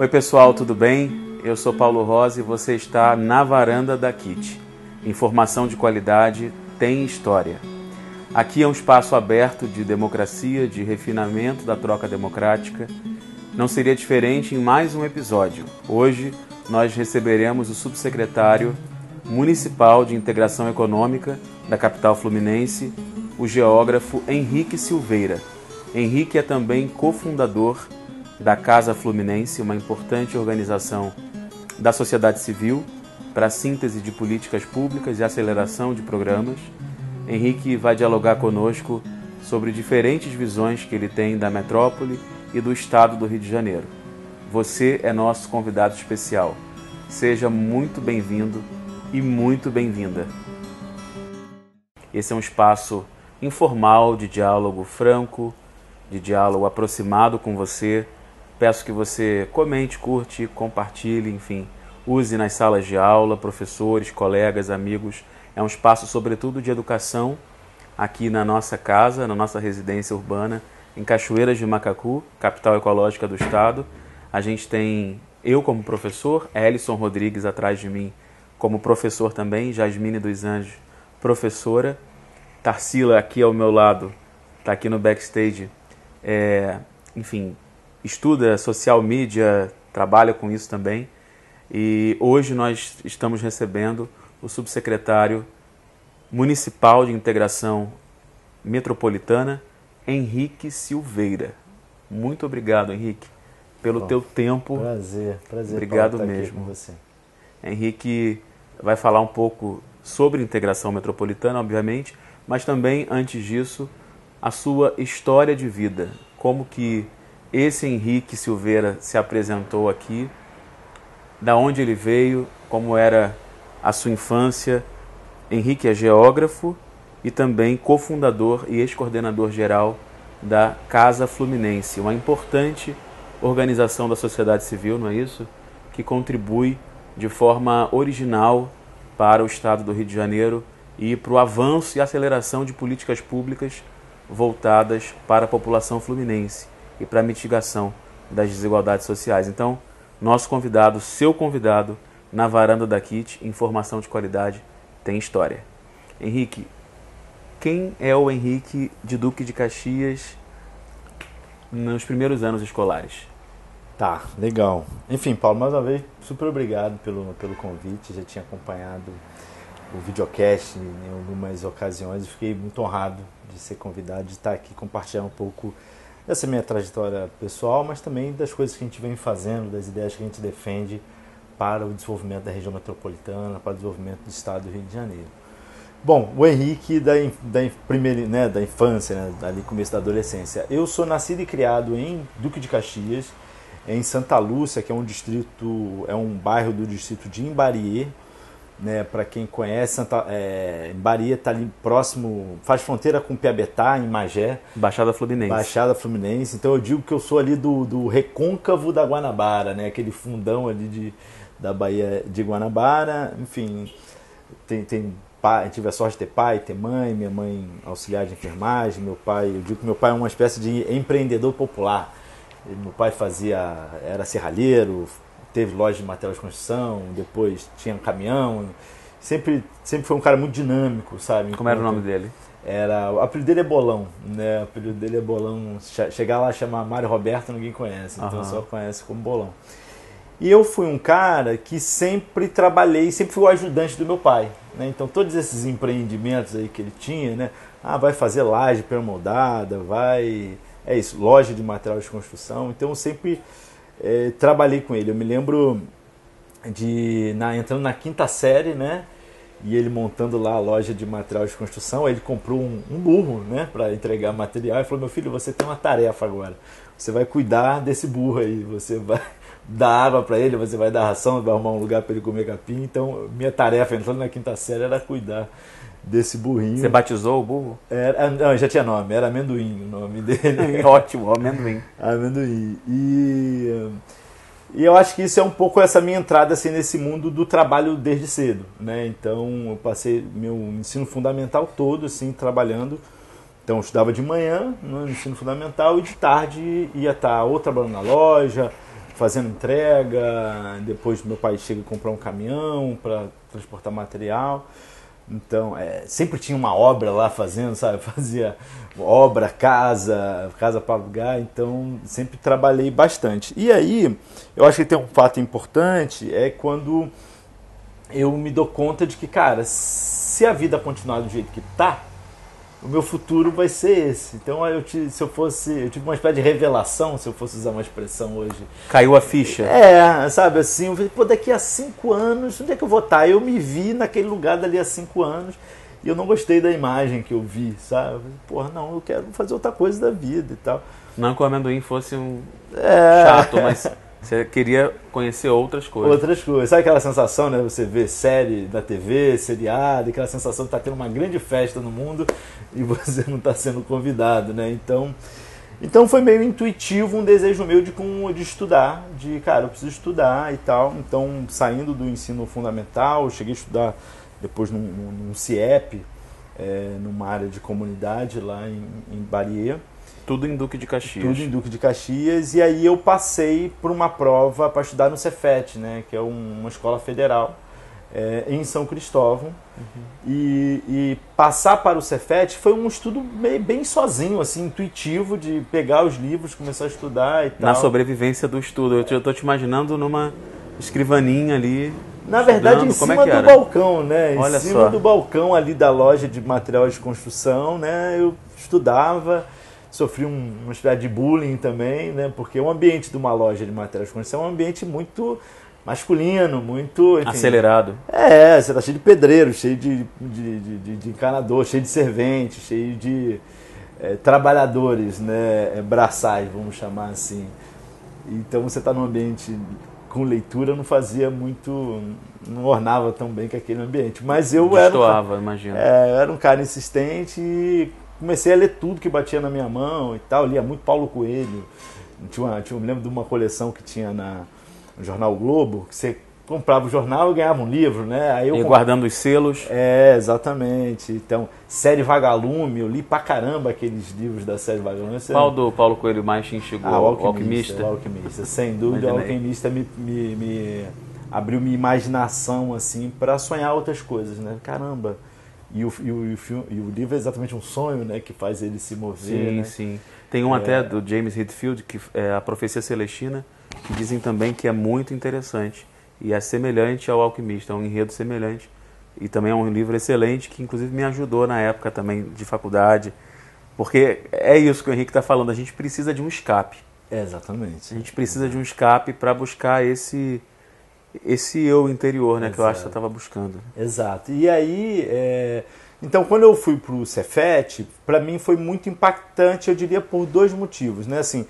Oi pessoal, tudo bem? Eu sou Paulo Rosa e você está na varanda da KIT. Informação de qualidade tem história. Aqui é um espaço aberto de democracia, de refinamento da troca democrática. Não seria diferente em mais um episódio. Hoje nós receberemos o subsecretário municipal de integração econômica da capital fluminense, o geógrafo Henrique Silveira. Henrique é também cofundador da Casa Fluminense, uma importante organização da sociedade civil para a síntese de políticas públicas e aceleração de programas. Henrique vai dialogar conosco sobre diferentes visões que ele tem da metrópole e do estado do Rio de Janeiro. Você é nosso convidado especial. Seja muito bem-vindo e muito bem-vinda. Esse é um espaço informal de diálogo franco, de diálogo aproximado com você. Peço que você comente, curte, compartilhe, enfim, use nas salas de aula, professores, colegas, amigos. É um espaço, sobretudo, de educação aqui na nossa casa, na nossa residência urbana, em Cachoeiras de Macacu, capital ecológica do estado. A gente tem eu como professor, Elison Rodrigues atrás de mim como professor também, Jasmine dos Anjos, professora. Tarsila aqui ao meu lado, está aqui no backstage, enfim, estuda social media, trabalha com isso também. E hoje nós estamos recebendo o subsecretário municipal de integração metropolitana, Henrique Silveira. Muito obrigado, Henrique, pelo teu tempo. Prazer. Obrigado Paulo, mesmo. aqui com você. Henrique vai falar um pouco sobre integração metropolitana, obviamente, mas também, antes disso, a sua história de vida. Como que esse Henrique Silveira se apresentou aqui, da onde ele veio, como era a sua infância. Henrique é geógrafo e também cofundador e ex-coordenador geral da Casa Fluminense, uma importante organização da sociedade civil, não é isso? Que contribui de forma original para o estado do Rio de Janeiro e para o avanço e aceleração de políticas públicas voltadas para a população fluminense e para a mitigação das desigualdades sociais. Então, nosso convidado, seu convidado, na varanda da KIT, informação de qualidade tem história. Henrique, quem é o Henrique de Duque de Caxias nos primeiros anos escolares? Tá, legal. Enfim, Paulo, mais uma vez, super obrigado pelo convite. Já tinha acompanhado o videocast em algumas ocasiões e fiquei muito honrado de ser convidado, de estar aqui compartilhando um pouco dessa minha trajetória pessoal, mas também das coisas que a gente vem fazendo, das ideias que a gente defende para o desenvolvimento da região metropolitana, para o desenvolvimento do estado do Rio de Janeiro. Bom, o Henrique da infância, né, ali começo da adolescência. Eu sou nascido e criado em Duque de Caxias, em Santa Lúcia, que é um bairro do distrito de Imbariê, né, para quem conhece, Imbariê está ali próximo, faz fronteira com Piabetá, em Magé. Baixada Fluminense. Então eu digo que eu sou ali do recôncavo da Guanabara, né, aquele fundão ali da Baía de Guanabara. Enfim, tive a sorte de ter pai, ter mãe, minha mãe auxiliar de enfermagem, eu digo que meu pai é uma espécie de empreendedor popular. Meu pai era serralheiro, teve loja de material de construção, depois tinha um caminhão. Sempre foi um cara muito dinâmico, sabe? Como era o nome dele? O apelido dele é Bolão, né? O apelido dele é Bolão. Chegar lá e chamar Mário Roberto, ninguém conhece, então só conhece como Bolão. E eu fui um cara que sempre trabalhei, sempre fui o ajudante do meu pai, né? Então todos esses empreendimentos aí que ele tinha, né? Vai fazer laje permoldada, loja de material de construção. Então eu sempre trabalhei com ele. Eu me lembro entrando na quinta série, né? E ele montando lá a loja de material de construção. Aí ele comprou um burro, né, para entregar material e falou: meu filho, você tem uma tarefa agora. Você vai cuidar desse burro aí. Você vai dar água para ele, você vai dar ração, vai arrumar um lugar para ele comer capim. Então minha tarefa entrando na quinta série era cuidar desse burrinho. Você batizou o burro? Não, já tinha nome, era Amendoim o nome dele. Ótimo, Amendoim. Amendoim. E eu acho que isso é um pouco essa minha entrada assim, nesse mundo do trabalho desde cedo, né? Então eu passei meu ensino fundamental todo assim, trabalhando. Então eu estudava de manhã no ensino fundamental e de tarde ia estar ou trabalhando na loja, fazendo entrega, depois meu pai chega a comprar um caminhão para transportar material. Então, sempre tinha uma obra lá fazendo, sabe? Fazia obra, casa para alugar, então sempre trabalhei bastante. E aí, eu acho que tem um fato importante, é quando eu me dou conta de que, cara, se a vida continuar do jeito que tá, o meu futuro vai ser esse. Então, eu tive uma espécie de revelação, se eu fosse usar uma expressão hoje. Caiu a ficha. Sabe, assim, eu falei, pô, daqui a 5 anos, onde é que eu vou estar? Eu me vi naquele lugar dali há 5 anos e eu não gostei da imagem que eu vi, sabe? Porra, não, eu quero fazer outra coisa da vida e tal. Não que o amendoim fosse um chato, mas você queria conhecer outras coisas. Outras coisas. Sabe aquela sensação, né? Você vê série da TV, seriado, aquela sensação de estar tendo uma grande festa no mundo e você não está sendo convidado, né? Então foi meio intuitivo um desejo meu de estudar, cara, eu preciso estudar e tal. Então, saindo do ensino fundamental, eu cheguei a estudar depois num CIEP, numa área de comunidade lá em Bariê. Tudo em Duque de Caxias. Tudo em Duque de Caxias. E aí eu passei por uma prova para estudar no Cefet, né, que é uma escola federal em São Cristóvão. E passar para o Cefet foi um estudo bem sozinho, assim, intuitivo, de pegar os livros, começar a estudar e tal. Na sobrevivência do estudo. Eu estou te imaginando numa escrivaninha ali. Na verdade, em cima do balcão, né? Olha em cima só. do balcão ali da loja de material de construção, né? Eu estudava, sofri uma espécie de bullying também, né? Porque o ambiente de uma loja de material de construção é um ambiente muito masculino, muito... Enfim, acelerado. Você tá cheio de pedreiro, cheio de encanador, cheio de servente, cheio de trabalhadores, né? Braçais, vamos chamar assim. Então você está num ambiente com leitura, não fazia muito, não ornava tão bem com aquele ambiente. Mas eu imagino. Eu era um cara insistente e comecei a ler tudo que batia na minha mão e tal. Eu lia muito Paulo Coelho. Eu me lembro de uma coleção que tinha no jornal o Globo, que você comprava o jornal e ganhava um livro, né? Aí eu guardando os selos. Exatamente. Então, Série Vagalume, eu li pra caramba aqueles livros da Série Vagalume. Qual do Paulo Coelho mais te instigou? O Alquimista. O Alquimista, sem dúvida. O Alquimista me abriu minha imaginação, assim, para sonhar outras coisas, né? Caramba. E o livro é exatamente um sonho, né? Que faz ele se mover. Sim, né? sim. Tem um até do James Hetfield, que é A Profecia Celestina, que dizem também que é muito interessante. E é semelhante ao Alquimista, é um enredo semelhante. E também é um livro excelente, que inclusive me ajudou na época também de faculdade. Porque é isso que o Henrique está falando, a gente precisa de um escape. Exatamente. A gente precisa de um escape para buscar esse eu interior, né? Exato. Que eu acho que você estava buscando. Exato. E aí, então quando eu fui para o Cefet, para mim foi muito impactante, eu diria, por 2 motivos, né? Assim,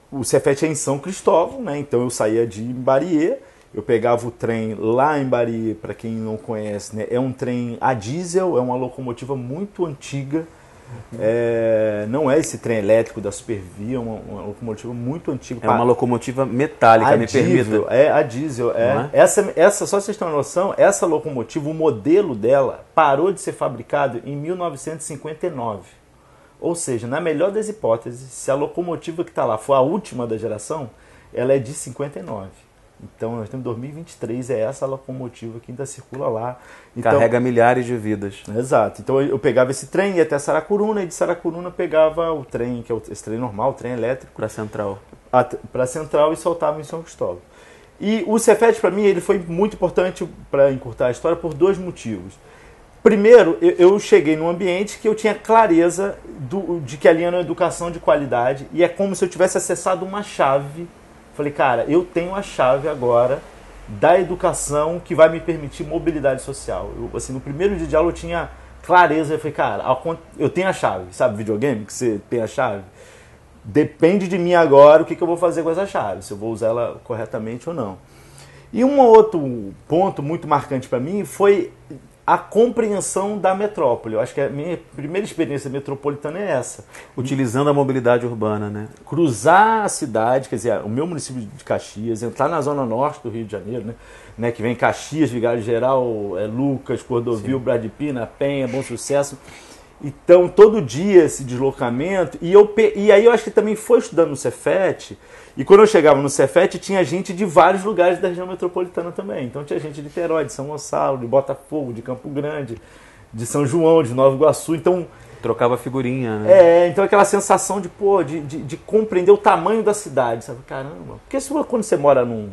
o Cefet é em São Cristóvão, né? Então eu saía de Bariê, eu pegava o trem lá em Bariê, para quem não conhece, né? É um trem a diesel, é uma locomotiva muito antiga. Não é esse trem elétrico da Supervia, é uma locomotiva muito antiga. É uma locomotiva metálica, me permita. É a diesel. Essa, só vocês terem uma noção, essa locomotiva, o modelo dela parou de ser fabricado em 1959. Ou seja, na melhor das hipóteses, se a locomotiva que está lá for a última da geração, ela é de 59. Então, nós temos 2023, é essa locomotiva que ainda circula lá. Então, carrega milhares de vidas. Exato. Então, eu pegava esse trem, ia até Saracuruna, e de Saracuruna pegava o trem, que é esse trem normal, o trem elétrico. Para Central. Para Central e soltava em São Cristóvão. E o Cefet, para mim, ele foi muito importante para encurtar a história por 2 motivos. Primeiro, eu cheguei num ambiente que eu tinha clareza de que ali era uma educação de qualidade e é como se eu tivesse acessado uma chave. Falei, cara, eu tenho a chave agora da educação que vai me permitir mobilidade social. Assim, no primeiro dia de aula eu tinha clareza. Eu falei, cara, eu tenho a chave. Sabe videogame que você tem a chave? Depende de mim agora o que eu vou fazer com essa chave, se eu vou usar ela corretamente ou não. E um outro ponto muito marcante para mim foi a compreensão da metrópole. Eu acho que a minha primeira experiência metropolitana é essa. Utilizando a mobilidade urbana, né? Cruzar a cidade, quer dizer, o meu município de Caxias, entrar na zona norte do Rio de Janeiro, né, que vem Caxias, Vigário Geral, Lucas, Cordovil, Brad Pina, Penha, Bom Sucesso, Então, todo dia esse deslocamento. E aí eu acho que também foi estudando no Cefet. E quando eu chegava no Cefet, tinha gente de vários lugares da região metropolitana também. Então tinha gente de Niterói, de São Gonçalo, de Botafogo, de Campo Grande, de São João, de Nova Iguaçu. Então, trocava figurinha, né? Então aquela sensação de compreender o tamanho da cidade. Sabe? Caramba. Porque quando você mora num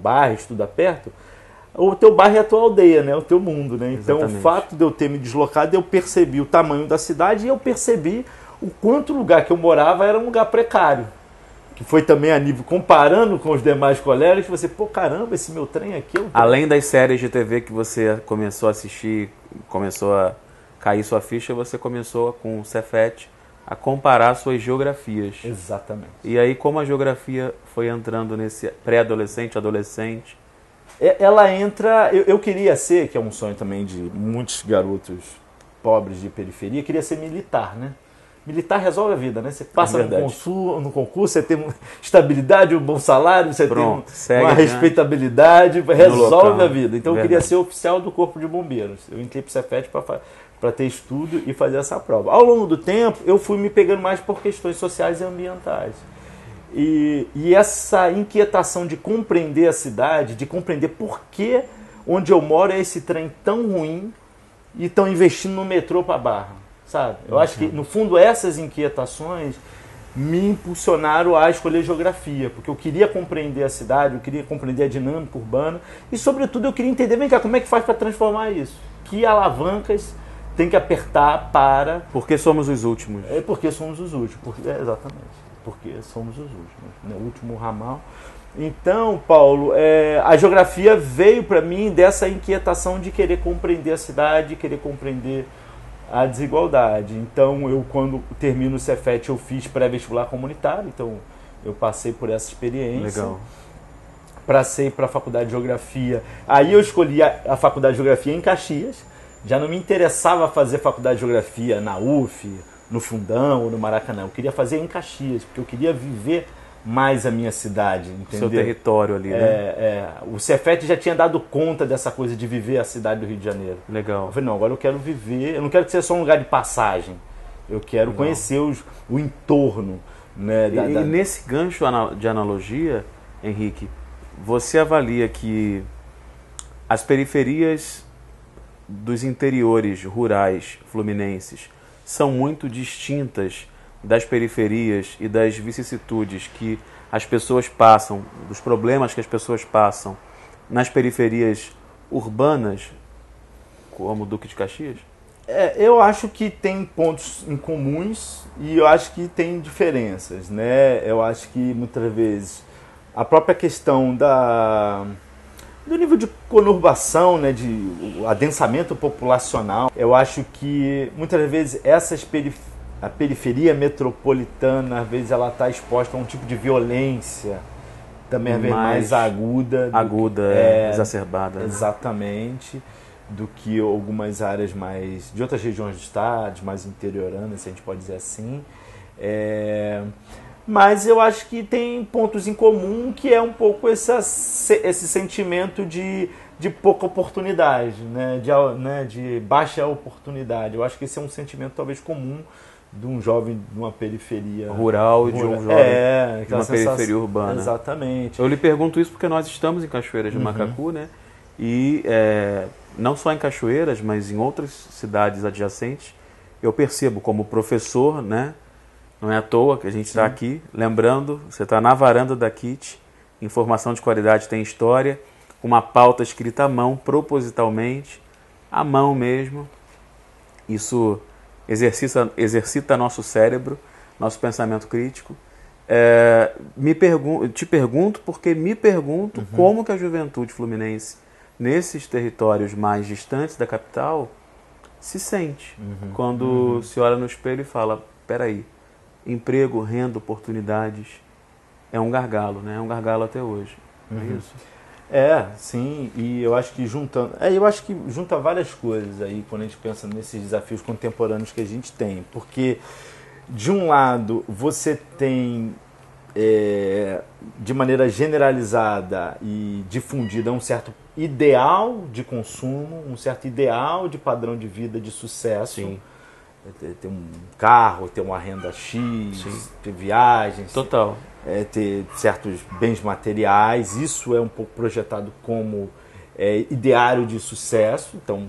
bairro, estuda perto, o teu bairro é a tua aldeia, né? O teu mundo, né? Então, exatamente. O fato de eu ter me deslocado, eu percebi o tamanho da cidade e eu percebi o quanto o lugar que eu morava era um lugar precário. Que foi também a nível, comparando com os demais colegas, você, pô, caramba, esse meu trem aqui... Além das séries de TV que você começou a assistir, começou a cair sua ficha, você começou com o Cefet a comparar suas geografias. Exatamente. E aí, como a geografia foi entrando nesse pré-adolescente, adolescente... Ela entra... Eu queria ser, que é um sonho também de muitos garotos pobres de periferia, queria ser militar, né? Militar resolve a vida, né? Você passa no concurso, você tem estabilidade, um bom salário, você tem uma respeitabilidade, resolve a vida. Então eu queria ser oficial do Corpo de Bombeiros. Eu entrei para o Cefet para ter estudo e fazer essa prova. Ao longo do tempo, eu fui me pegando mais por questões sociais e ambientais. E essa inquietação de compreender a cidade, de compreender por que onde eu moro é esse trem tão ruim e estão investindo no metrô para Barra. Sabe? Eu acho que, no fundo, essas inquietações me impulsionaram a escolher geografia, porque eu queria compreender a cidade, eu queria compreender a dinâmica urbana e, sobretudo, eu queria entender, vem cá, como é que faz para transformar isso? Que alavancas tem que apertar para... Porque somos os últimos. Porque somos os últimos, exatamente. Porque somos os últimos, né? O último ramal. Então, Paulo, a geografia veio para mim dessa inquietação de querer compreender a cidade, querer compreender a desigualdade. Então, eu quando termino o Cefet, eu fiz pré-vestibular comunitário, então eu passei por essa experiência. Legal. Passei para a faculdade de Geografia. Aí eu escolhi a faculdade de Geografia em Caxias. Já não me interessava fazer faculdade de Geografia na UF, no Fundão ou no Maracanã. Eu queria fazer em Caxias, porque eu queria viver mais a minha cidade, entendeu? O seu território ali, né? O Cefet já tinha dado conta dessa coisa de viver a cidade do Rio de Janeiro. Legal. Eu falei, não, agora eu quero viver, eu não quero que seja só um lugar de passagem. Eu quero conhecer o entorno. Né, e nesse gancho de analogia, Henrique, você avalia que as periferias dos interiores rurais fluminenses são muito distintas das periferias e das vicissitudes que as pessoas passam, dos problemas que as pessoas passam nas periferias urbanas, como Duque de Caxias? Eu acho que tem pontos em comuns e eu acho que tem diferenças, né? Eu acho que muitas vezes a própria questão do nível de conurbação, né, de adensamento populacional, eu acho que muitas vezes a periferia metropolitana, às vezes ela está exposta a um tipo de violência, também às vezes mais aguda. Exacerbada. Exatamente, do que algumas áreas mais de outras regiões do estado, mais interioranas, se a gente pode dizer assim. Mas eu acho que tem pontos em comum, que é um pouco esse sentimento de pouca oportunidade, né? De baixa oportunidade. Eu acho que esse é um sentimento talvez comum de um jovem de uma periferia rural e de um jovem de uma periferia urbana. Exatamente. Eu lhe pergunto isso porque nós estamos em Cachoeiras de Macacu, né? E não só em Cachoeiras, mas em outras cidades adjacentes, eu percebo como professor, né? Não é à toa que a gente está aqui, lembrando, você está na varanda da KIT, informação de qualidade tem história, uma pauta escrita à mão, propositalmente, à mão mesmo. Isso exercita nosso cérebro, nosso pensamento crítico. Te pergunto porque me pergunto como que a juventude fluminense, nesses territórios mais distantes da capital, se sente quando se olha no espelho e fala, peraí, emprego, renda, oportunidades, é um gargalo, né? É um gargalo até hoje. Não é isso? Sim, e eu acho que junta várias coisas aí quando a gente pensa nesses desafios contemporâneos que a gente tem, porque de um lado você tem de maneira generalizada e difundida um certo ideal de consumo, um certo ideal de padrão de vida de sucesso. Sim. ter um carro, ter uma renda X, sim, ter viagens, total, ter certos bens materiais. Isso é um pouco projetado como ideário de sucesso. Então,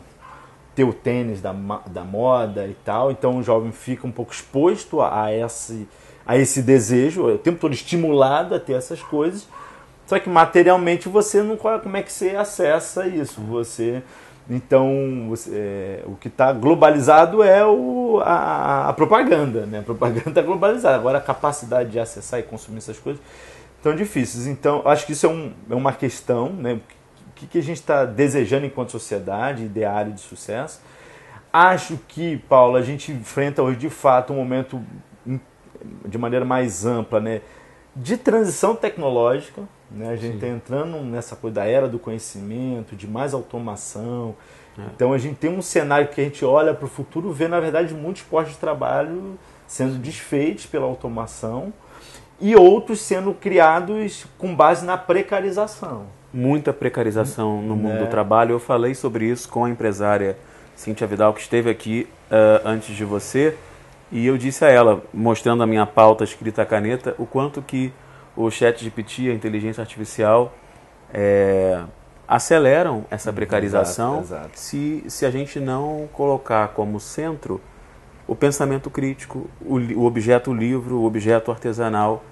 ter o tênis da moda e tal. Então, o jovem fica um pouco exposto a esse desejo, o tempo todo estimulado a ter essas coisas. Só que materialmente você não... Como é que você acessa isso? Então, o que está globalizado é a propaganda, né? A propaganda está globalizada. Agora, a capacidade de acessar e consumir essas coisas estão difíceis. Então, acho que isso é uma questão, né? O que a gente está desejando enquanto sociedade, ideário de sucesso. Acho que, Paulo, a gente enfrenta hoje, de fato, um momento, de maneira mais ampla, né? De transição tecnológica. Né? A gente está entrando nessa coisa da era do conhecimento, de mais automação. Então a gente tem um cenário que a gente olha para o futuro, vê na verdade muitos postos de trabalho sendo desfeitos pela automação e outros sendo criados com base na precarização. Muita precarização no mundo do trabalho. Eu falei sobre isso com a empresária Cíntia Vidal, que esteve aqui antes de você, e eu disse a ela, mostrando a minha pauta escrita à caneta, o quanto que o ChatGPT, a inteligência artificial, aceleram essa precarização. Exato. Se a gente não colocar como centro o pensamento crítico, o objeto livro, o objeto artesanal.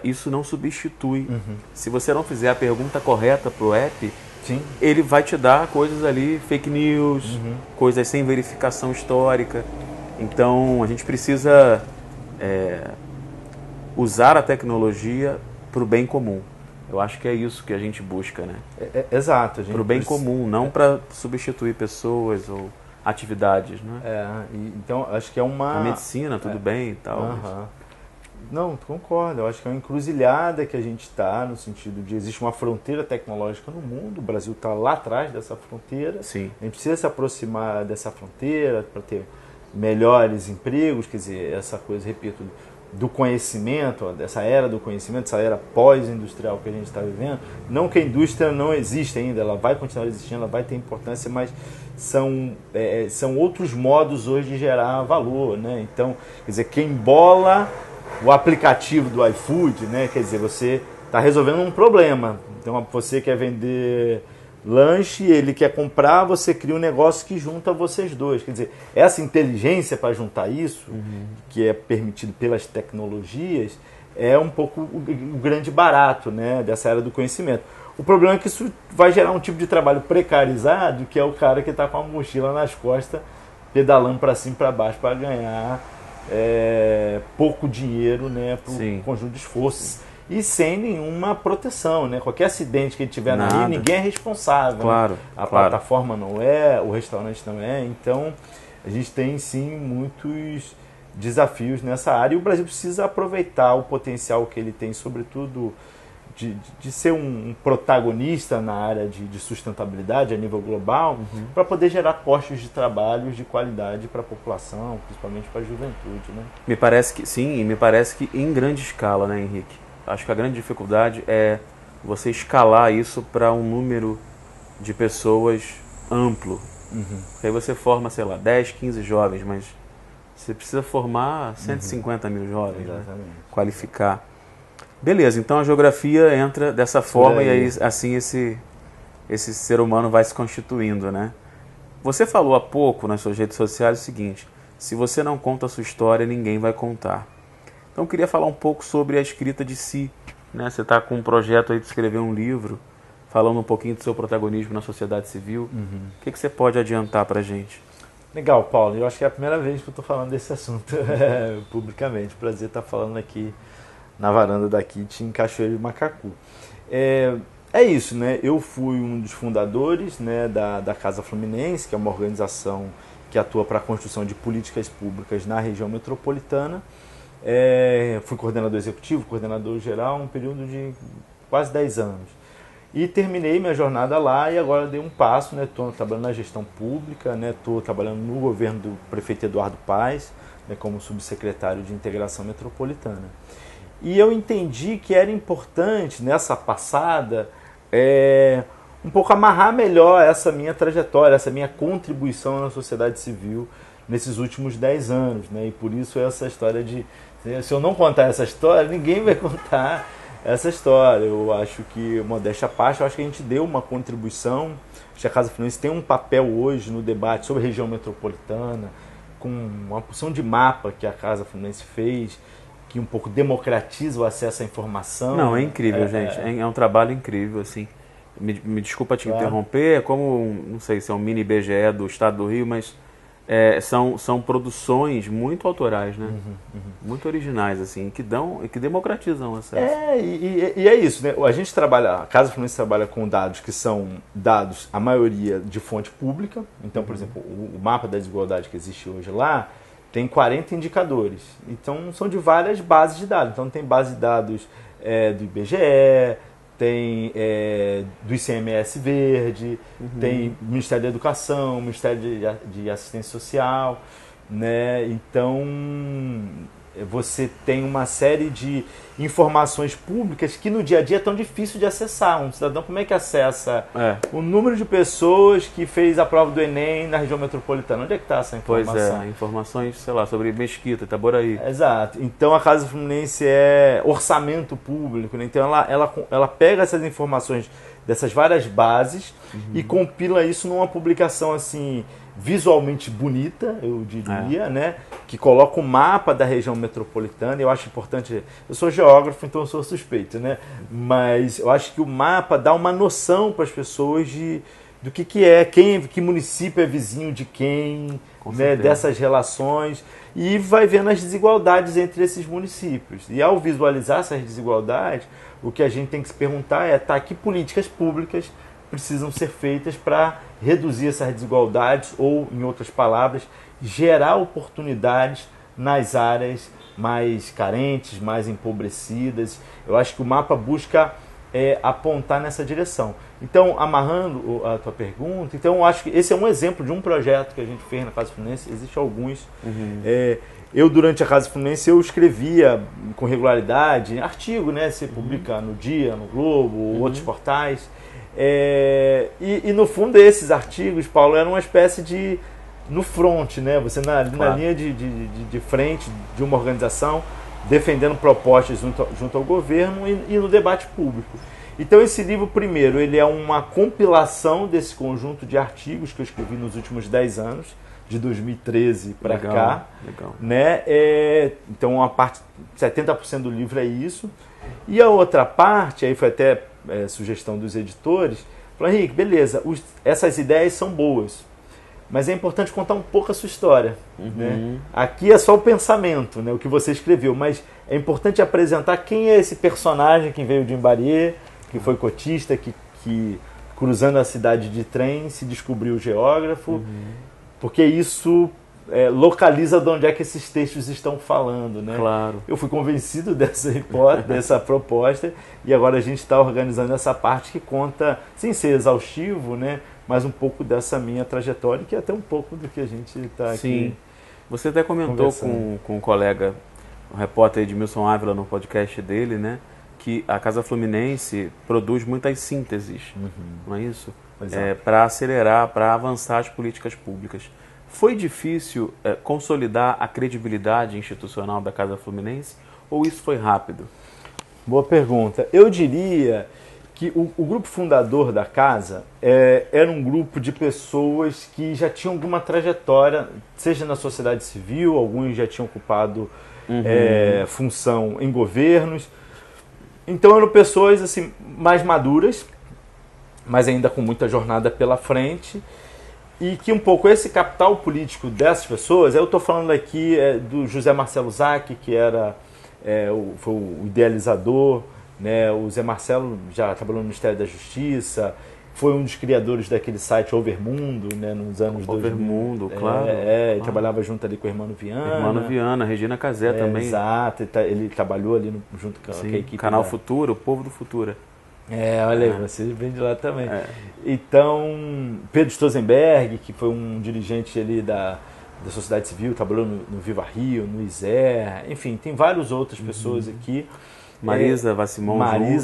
Isso não substitui. Se você não fizer a pergunta correta para o app, sim, ele vai te dar coisas ali, fake news, coisas sem verificação histórica. Então a gente precisa usar a tecnologia para o bem comum. Eu acho que é isso que a gente busca, né? Exato. Para o bem comum, não para substituir pessoas ou atividades, né? Então acho que é uma... A medicina, tudo bem e tal. Não, concordo. Eu acho que é uma encruzilhada que a gente está, no sentido de existe uma fronteira tecnológica no mundo, o Brasil está lá atrás dessa fronteira. Sim. A gente precisa se aproximar dessa fronteira para ter melhores empregos, quer dizer, essa coisa, repito, do conhecimento, dessa era do conhecimento, essa era pós-industrial que a gente está vivendo. Não que a indústria não existe ainda, ela vai continuar existindo, ela vai ter importância, mas são outros modos hoje de gerar valor, né? Então, quer dizer, quem bola o aplicativo do iFood, né? Quer dizer, você está resolvendo um problema. Então, você quer vender lanche, ele quer comprar, você cria um negócio que junta vocês dois. Quer dizer, essa inteligência para juntar isso, que é permitido pelas tecnologias, é um pouco o grande barato, né, dessa era do conhecimento. O problema é que isso vai gerar um tipo de trabalho precarizado, que é o cara que está com a mochila nas costas, pedalando para cima e para baixo para ganhar pouco dinheiro, né, para o conjunto de esforços. E sem nenhuma proteção, né? Qualquer acidente que ele tiver na rua, ninguém é responsável. Claro, né? A plataforma não é, o restaurante não é. Então, a gente tem, sim, muitos desafios nessa área. E o Brasil precisa aproveitar o potencial que ele tem, sobretudo, de ser um protagonista na área de sustentabilidade a nível global, para poder gerar postos de trabalho de qualidade para a população, principalmente para a juventude. Né? Me parece que sim, e me parece que em grande escala, né, Henrique? Acho que a grande dificuldade é você escalar isso para um número de pessoas amplo. Porque aí você forma, sei lá, 10, 15 jovens, mas você precisa formar 150 mil jovens, né? Qualificar. Beleza, então a geografia entra dessa forma e aí assim esse ser humano vai se constituindo, né? Você falou há pouco nas suas redes sociais o seguinte: se você não conta a sua história, ninguém vai contar. Então eu queria falar um pouco sobre a escrita de si, né? Você está com um projeto aí de escrever um livro, falando um pouquinho do seu protagonismo na sociedade civil. O que você pode adiantar para a gente? Legal, Paulo. Eu acho que é a primeira vez que eu estou falando desse assunto publicamente. Prazer estar falando aqui na varanda da KIT em Cachoeiro de Macacu. É isso, né? Eu fui um dos fundadores, né, da Casa Fluminense, que é uma organização que atua para a construção de políticas públicas na região metropolitana. Fui coordenador executivo, coordenador geral, um período de quase 10 anos. E terminei minha jornada lá e agora dei um passo, né? Estou trabalhando na gestão pública, né? Estou trabalhando no governo do prefeito Eduardo Paes, né, como subsecretário de integração metropolitana. E eu entendi que era importante nessa passada um pouco amarrar melhor essa minha trajetória, essa minha contribuição na sociedade civil, nesses últimos 10 anos, né? E por isso essa história de... Se eu não contar essa história, ninguém vai contar essa história. Eu acho que, modéstia à parte, eu acho que a gente deu uma contribuição. Acho que a Casa Fluminense tem um papel hoje no debate sobre a região metropolitana, com uma porção de mapa que a Casa Fluminense fez, que um pouco democratiza o acesso à informação. Não, é incrível, gente. É um trabalho incrível, assim. Me desculpa te interromper, é como, não sei se é um mini IBGE do Estado do Rio, mas são produções muito autorais, né? Muito originais, assim, que democratizam o acesso. E é isso, né? A gente trabalha, a Casa Fluminense trabalha com dados que são dados, a maioria, de fonte pública. Então, por exemplo, o mapa da desigualdade que existe hoje lá tem 40 indicadores. Então, são de várias bases de dados. Então, tem base de dados do IBGE, tem do ICMS Verde, tem Ministério da Educação, Ministério de Assistência Social, né? Então, você tem uma série de informações públicas que no dia a dia é tão difícil de acessar. Um cidadão, como é que acessa o número de pessoas que fez a prova do Enem na região metropolitana? Onde é que está essa informação? Pois é, informações, sei lá, sobre Mesquita, Itaboraí. Exato. Então a Casa Fluminense é orçamento público, né? Então ela pega essas informações dessas várias bases e compila isso numa publicação assim visualmente bonita, eu diria, né? Que coloca o mapa da região metropolitana. Eu acho importante, eu sou geógrafo, então eu sou suspeito, né? Mas eu acho que o mapa dá uma noção para as pessoas do que é, que município é vizinho de quem, né? Dessas relações, e vai vendo as desigualdades entre esses municípios. E ao visualizar essas desigualdades, o que a gente tem que se perguntar é que políticas públicas precisam ser feitas para reduzir essas desigualdades ou, em outras palavras, gerar oportunidades nas áreas mais carentes, mais empobrecidas. Eu acho que o mapa busca apontar nessa direção. Então, amarrando a tua pergunta, então eu acho que esse é um exemplo de um projeto que a gente fez na Casa Fluminense. Existem alguns. Eu, durante a Casa Fluminense, eu escrevia com regularidade artigo, né? Você publica no Dia, no Globo, outros portais. E no fundo esses artigos, Paulo, eram uma espécie de no front, né? Você na linha de frente de uma organização, defendendo propostas junto ao governo e no debate público. Então esse livro, primeiro, ele é uma compilação desse conjunto de artigos que eu escrevi nos últimos 10 anos, de 2013 para cá. Legal. Né? Então uma parte, 70% do livro é isso. E a outra parte, aí foi até sugestão dos editores, falou: Henrique, beleza, essas ideias são boas, mas é importante contar um pouco a sua história. Né? Aqui é só o pensamento, né, o que você escreveu, mas é importante apresentar quem é esse personagem que veio de Imbaria, que foi cotista, que cruzando a cidade de trem se descobriu geógrafo, porque isso localiza de onde é que esses textos estão falando, né? Claro. Eu fui convencido dessa hipótese, dessa proposta, e agora a gente está organizando essa parte que conta, sem ser exaustivo, né, mas um pouco dessa minha trajetória, que é até um pouco do que a gente está aqui. Sim. Você até comentou com um colega, o repórter Edmilson Ávila, no podcast dele, né, que a Casa Fluminense produz muitas sínteses, não é isso? Para acelerar, para avançar as políticas públicas. Foi difícil consolidar a credibilidade institucional da Casa Fluminense ou isso foi rápido? Boa pergunta. Eu diria que o grupo fundador da Casa era um grupo de pessoas que já tinham alguma trajetória, seja na sociedade civil, alguns já tinham ocupado função em governos. Então eram pessoas assim, mais maduras, mas ainda com muita jornada pela frente. E que um pouco esse capital político dessas pessoas, eu estou falando aqui do José Marcelo Zac, que foi o idealizador, né? O Zé Marcelo já trabalhou no Ministério da Justiça, foi um dos criadores daquele site Overmundo, né? Nos anos 2000. Overmundo, claro. Ele trabalhava junto ali com o Hermano Viana. Hermano Viana, Regina Casé também. Exato, ele trabalhou ali junto com a equipe. Canal Futura, o povo do Futura. Olha aí, você vem de lá também. Então, Pedro Stosenberg, que foi um dirigente ali da sociedade civil, trabalhou no Viva Rio, no ISER, enfim, tem várias outras pessoas aqui. Marisa Vassimon.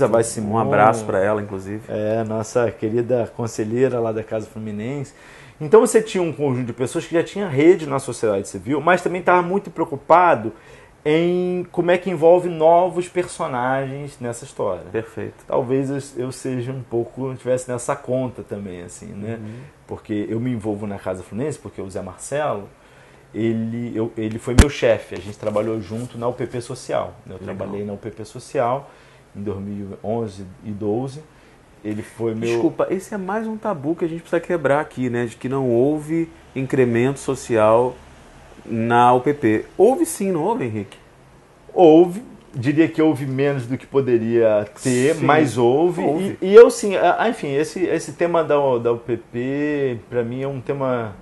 Vassimon. Um abraço para ela, inclusive. Nossa querida conselheira lá da Casa Fluminense. Então você tinha um conjunto de pessoas que já tinha rede na sociedade civil, mas também estava muito preocupado em como é que envolve novos personagens nessa história. Perfeito. Talvez eu seja um pouco, tivesse nessa conta também, assim, né? Porque eu me envolvo na Casa Fluminense, porque o Zé Marcelo, ele foi meu chefe, a gente trabalhou junto na UPP Social. Eu trabalhei na UPP Social em 2011 e 2012. Ele foi meu... Desculpa, esse é mais um tabu que a gente precisa quebrar aqui, né? De que não houve incremento social na UPP. Houve sim, não houve, Henrique? Houve, diria que houve menos do que poderia ter, Sim, mas houve. E eu sim, enfim, esse tema da UPP, para mim é um tema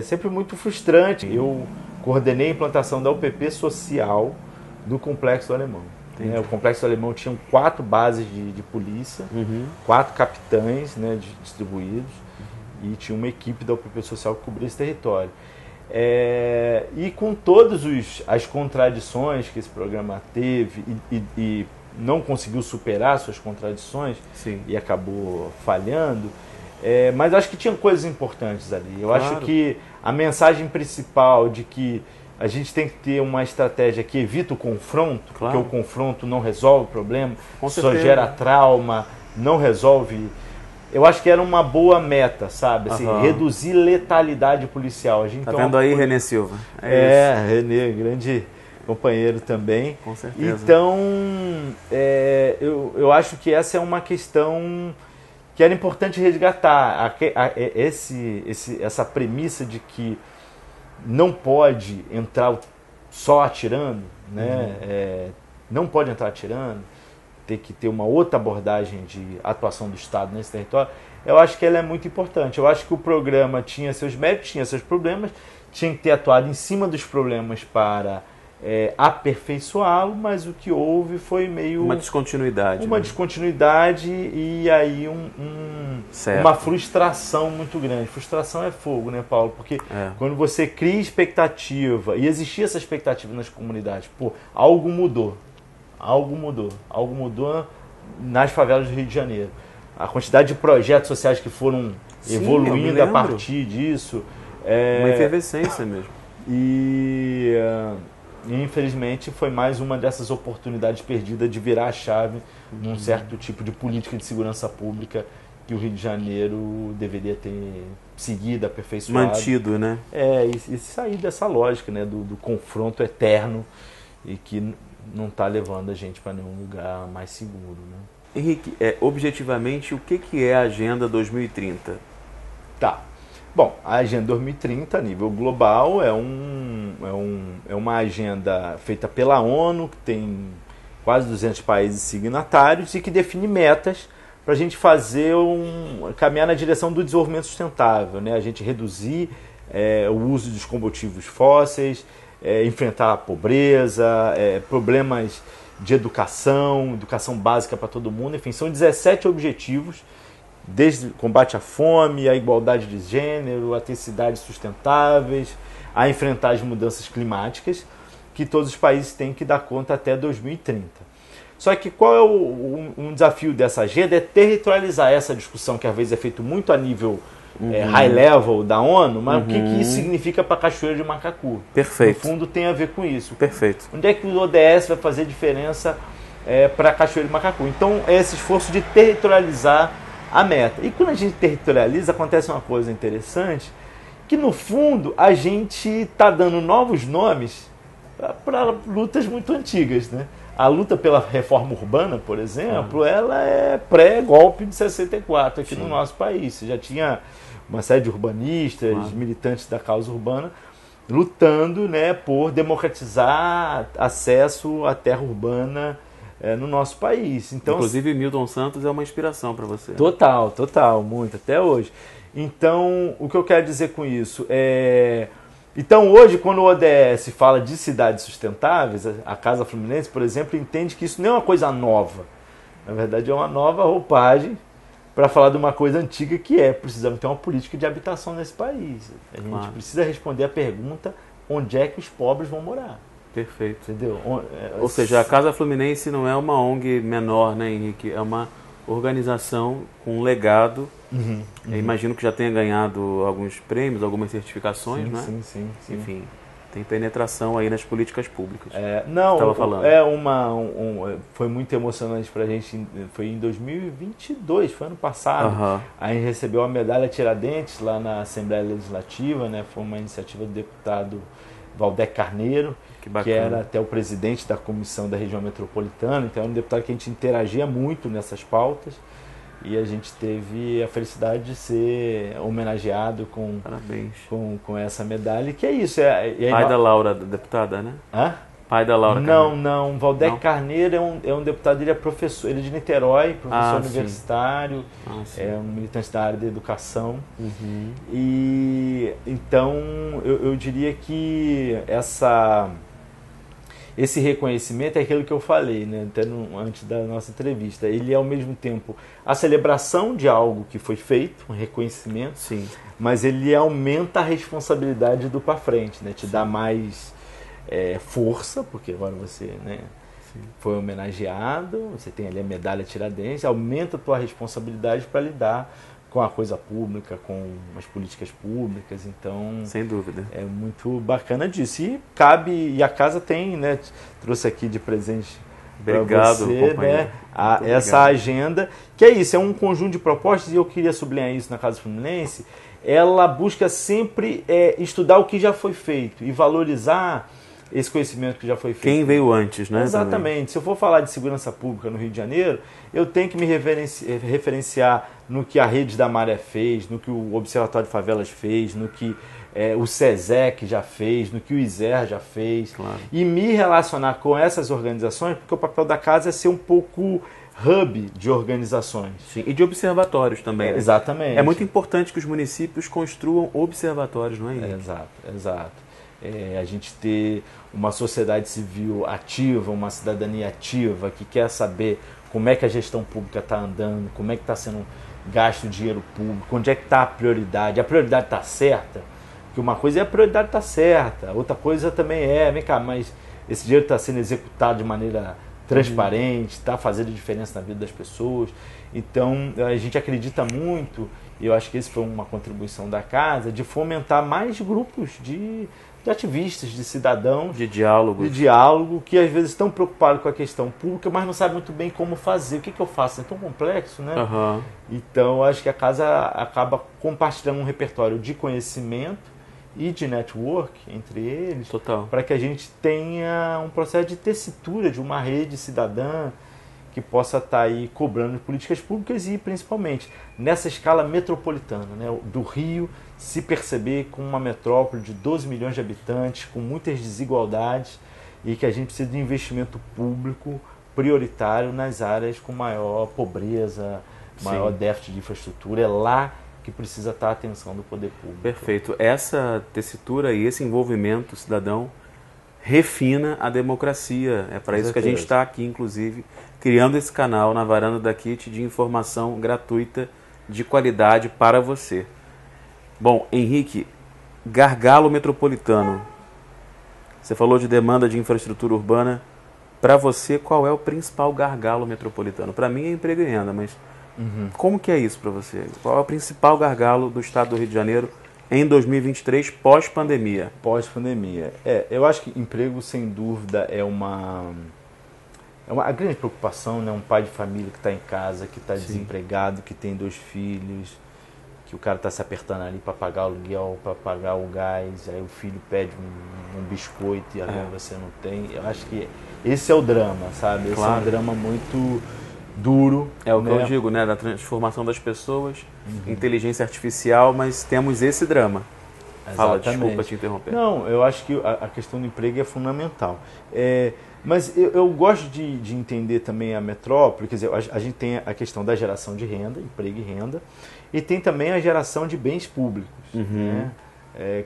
sempre muito frustrante. Eu coordenei a implantação da UPP Social do Complexo do Alemão. O Complexo do Alemão tinha 4 bases de polícia, 4 capitães, né, distribuídos, e tinha uma equipe da UPP Social que cobria esse território. E com todas as contradições que esse programa teve e não conseguiu superar suas contradições, sim, e acabou falhando, mas acho que tinha coisas importantes ali. Eu acho que a mensagem principal de que a gente tem que ter uma estratégia que evita o confronto, porque o confronto não resolve o problema, só gera trauma, não resolve. Eu acho que era uma boa meta, sabe? Assim, reduzir letalidade policial. A gente tá vendo aí, Renê Silva? Renê, grande companheiro também. Com certeza. Então, eu acho que essa é uma questão que era importante resgatar. Essa premissa de que não pode entrar só atirando, né? Não pode entrar atirando, tem que ter uma outra abordagem de atuação do Estado nesse território. Eu acho que ela é muito importante. Eu acho que o programa tinha seus méritos, tinha seus problemas, tinha que ter atuado em cima dos problemas para aperfeiçoá-lo, mas o que houve foi meio... Uma descontinuidade. Uma descontinuidade e aí uma frustração muito grande. Frustração é fogo, né, Paulo? Porque quando você cria expectativa, e existia essa expectativa nas comunidades, algo mudou. Algo mudou nas favelas do Rio de Janeiro. A quantidade de projetos sociais que foram evoluindo a partir disso. Uma efervescência mesmo. E infelizmente foi mais uma dessas oportunidades perdidas de virar a chave num certo tipo de política de segurança pública que o Rio de Janeiro deveria ter seguido, aperfeiçoado. Mantido, né? E sair dessa lógica, né, do confronto eterno e que não está levando a gente para nenhum lugar mais seguro, né? Henrique, objetivamente, o que é a Agenda 2030? Tá. Bom, a Agenda 2030, a nível global, é uma agenda feita pela ONU, que tem quase 200 países signatários e que define metas para a gente caminhar na direção do desenvolvimento sustentável, né? A gente reduzir o uso dos combustíveis fósseis, enfrentar a pobreza, problemas de educação básica para todo mundo, enfim, são 17 objetivos, desde o combate à fome, a igualdade de gênero, a ter cidades sustentáveis, a enfrentar as mudanças climáticas, que todos os países têm que dar conta até 2030. Só que qual é um desafio dessa agenda? É territorializar essa discussão, que às vezes é feito muito a nível high level da ONU, mas o que isso significa para a Cachoeira de Macacu? Perfeito. No fundo tem a ver com isso. Perfeito. Onde é que o ODS vai fazer diferença para a Cachoeira de Macacu? Então é esse esforço de territorializar a meta. E quando a gente territorializa, acontece uma coisa interessante, que no fundo a gente está dando novos nomes para lutas muito antigas, né? A luta pela reforma urbana, por exemplo, ela é pré-golpe de 64 aqui no nosso país. Você já tinha uma série de urbanistas, militantes da causa urbana, lutando, né, por democratizar acesso à terra urbana no nosso país. Então, inclusive, Milton Santos é uma inspiração para você. Total, muito, até hoje. Então, o que eu quero dizer com isso é... Então, hoje, quando o ODS fala de cidades sustentáveis, a Casa Fluminense, por exemplo, entende que isso não é uma coisa nova. Na verdade, é uma nova roupagem para falar de uma coisa antiga que precisamos ter uma política de habitação nesse país. A gente precisa responder a pergunta, onde é que os pobres vão morar? Perfeito. Entendeu? Ou seja, a Casa Fluminense não é uma ONG menor, né, Henrique? É uma organização com um legado Eu imagino que já tenha ganhado alguns prêmios, algumas certificações, sim, não é? Sim. Enfim, tem penetração aí nas políticas públicas. Não, falando. Foi muito emocionante pra gente, foi em 2022, foi ano passado. A gente recebeu a medalha Tiradentes lá na Assembleia Legislativa, né? Foi uma iniciativa do deputado Valdec Carneiro, que era até o presidente da comissão da região metropolitana, então era um deputado que a gente interagia muito nessas pautas. E a gente teve a felicidade de ser homenageado com essa medalha, que é isso. Pai da Laura, deputada, né? Hã? Pai da Laura Carneiro. Não. Valdec Carneiro é um deputado, ele é professor, ele é de Niterói, professor universitário, é um militante da área da educação. E então eu diria que esse reconhecimento é aquilo que eu falei, né, até antes da nossa entrevista. Ele é, ao mesmo tempo, a celebração de algo que foi feito, um reconhecimento, mas ele aumenta a responsabilidade do para frente, né, te dá mais força, porque agora você, né, foi homenageado, você tem ali a medalha Tiradentes, aumenta a tua responsabilidade para lidar com a coisa pública, com as políticas públicas, então... Sem dúvida. É muito bacana disso. E a casa tem, né, trouxe aqui de presente para você, né, essa agenda, que é isso, é um conjunto de propostas, e eu queria sublinhar isso na Casa Fluminense, ela busca sempre estudar o que já foi feito e valorizar esse conhecimento que já foi feito. Quem veio antes, né? Exatamente. Também. Se eu for falar de segurança pública no Rio de Janeiro, eu tenho que me referenciar no que a Rede da Maré fez, no que o Observatório de Favelas fez, no que o SESEC já fez, no que o ISER já fez. Claro. E me relacionar com essas organizações, porque o papel da casa é ser um pouco hub de organizações. Sim, e de observatórios também. Né? Exatamente. É muito importante que os municípios construam observatórios, não é isso? Exato. A gente ter uma sociedade civil ativa, uma cidadania ativa que quer saber como é que a gestão pública está andando, como é que está sendo gasto o dinheiro público, onde é que está a prioridade está certa? Porque uma coisa é a prioridade está certa, outra coisa também vem cá, mas esse dinheiro está sendo executado de maneira transparente, está fazendo diferença na vida das pessoas. Então a gente acredita muito, e eu acho que essa foi uma contribuição da casa, de fomentar mais grupos de ativistas, de cidadãos, de diálogo, que às vezes estão preocupados com a questão pública, mas não sabem muito bem como fazer. O que eu faço? É tão complexo, né? Então, acho que a casa acaba compartilhando um repertório de conhecimento e de network entre eles, para que a gente tenha um processo de tessitura de uma rede cidadã que possa estar aí cobrando políticas públicas e, principalmente, nessa escala metropolitana, né, do Rio se perceber como uma metrópole de 12 milhões de habitantes, com muitas desigualdades, e que a gente precisa de investimento público prioritário nas áreas com maior pobreza, maior déficit de infraestrutura. É lá que precisa estar a atenção do poder público. Perfeito. Essa tessitura e esse envolvimento cidadão refina a democracia. É para isso que a gente está aqui, inclusive, criando esse canal na Varanda da KIT de informação gratuita, de qualidade para você. Bom, Henrique, gargalo metropolitano. Você falou de demanda de infraestrutura urbana. Para você, qual é o principal gargalo metropolitano? Para mim é emprego e renda, mas como que é isso para você? Qual é o principal gargalo do estado do Rio de Janeiro em 2023, pós-pandemia? Pós-pandemia. Eu acho que emprego, sem dúvida, é uma grande preocupação, né? Um pai de família que está em casa, que está desempregado, que tem 2 filhos, que o cara está se apertando ali para pagar o aluguel, para pagar o gás, aí o filho pede um biscoito e agora você não tem. Eu acho que esse é o drama, sabe? Esse é um drama muito duro. É o que eu digo, né? Da transformação das pessoas, inteligência artificial, mas temos esse drama. Fala, desculpa te interromper. Não, eu acho que a questão do emprego é fundamental. Mas eu gosto de entender também a metrópole, quer dizer, a gente tem a questão da geração de renda, emprego e renda, e tem também a geração de bens públicos. Né?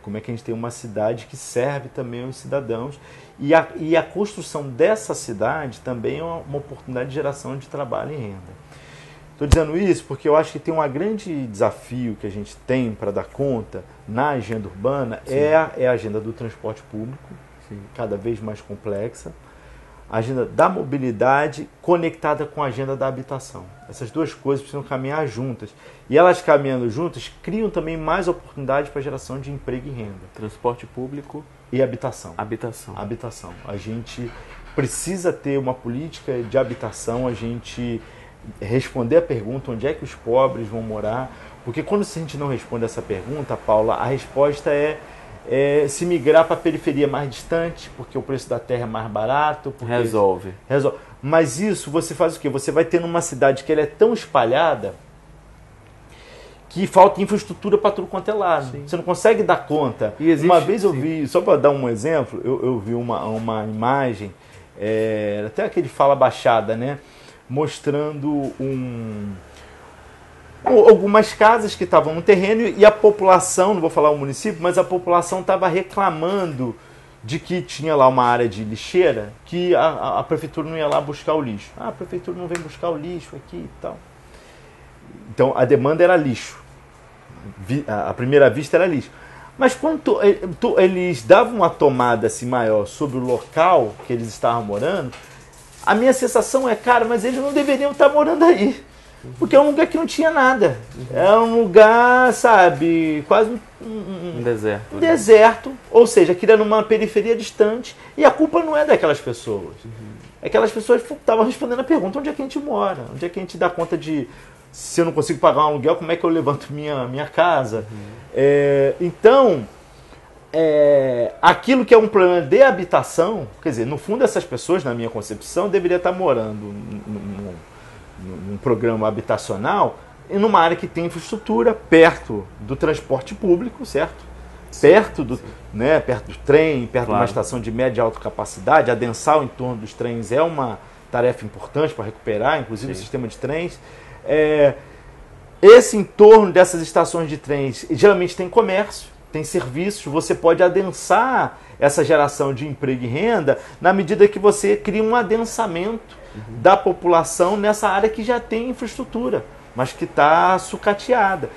Como é que a gente tem uma cidade que serve também aos cidadãos, e a construção dessa cidade também é uma oportunidade de geração de trabalho e renda. Estou dizendo isso porque eu acho que tem um grande desafio que a gente tem para dar conta na agenda urbana, é a agenda do transporte público, cada vez mais complexa, a agenda da mobilidade conectada com a agenda da habitação. Essas duas coisas precisam caminhar juntas. E elas caminhando juntas criam também mais oportunidades para a geração de emprego e renda. Transporte público e habitação. Habitação. A gente precisa ter uma política de habitação, a gente responder a pergunta onde é que os pobres vão morar. Porque quando a gente não responde essa pergunta, Paula, a resposta é se migrar para a periferia mais distante, porque o preço da terra é mais barato. Resolve. Mas isso você faz o quê? Você vai ter numa cidade que ela é tão espalhada que falta infraestrutura para tudo quanto é lado. Sim. Você não consegue dar conta. Uma vez eu vi, só para dar um exemplo, eu vi uma imagem, até aquele Fala Baixada, né? Mostrando algumas casas que estavam no terreno e a população, não vou falar o município, mas a população estava reclamando de que tinha lá uma área de lixeira que a prefeitura não ia lá buscar o lixo. A prefeitura não vem buscar o lixo aqui e tal. Então a demanda era lixo. À primeira vista era lixo. Mas quando eles davam uma tomada assim, maior sobre o local que eles estavam morando, a minha sensação é, cara, mas eles não deveriam estar morando aí. Porque é um lugar que não tinha nada. É um lugar, sabe, quase um deserto. Um deserto. Ou seja, aquilo era numa periferia distante. E a culpa não é daquelas pessoas. Aquelas pessoas estavam respondendo a pergunta, onde é que a gente mora? Onde é que a gente dá conta de, se eu não consigo pagar um aluguel, como é que eu levanto minha casa? Então, aquilo que é um problema de habitação, quer dizer, no fundo essas pessoas, na minha concepção, deveriam estar morando num programa habitacional e numa área que tem infraestrutura, perto do transporte público, certo? Sim, perto do trem, perto de uma estação de média e alta capacidade. Adensar o entorno dos trens é uma tarefa importante para recuperar, inclusive o sistema de trens. Esse entorno dessas estações de trens geralmente tem comércio, tem serviços, você pode adensar essa geração de emprego e renda na medida que você cria um adensamento da população nessa área que já tem infraestrutura, mas que está sucateada.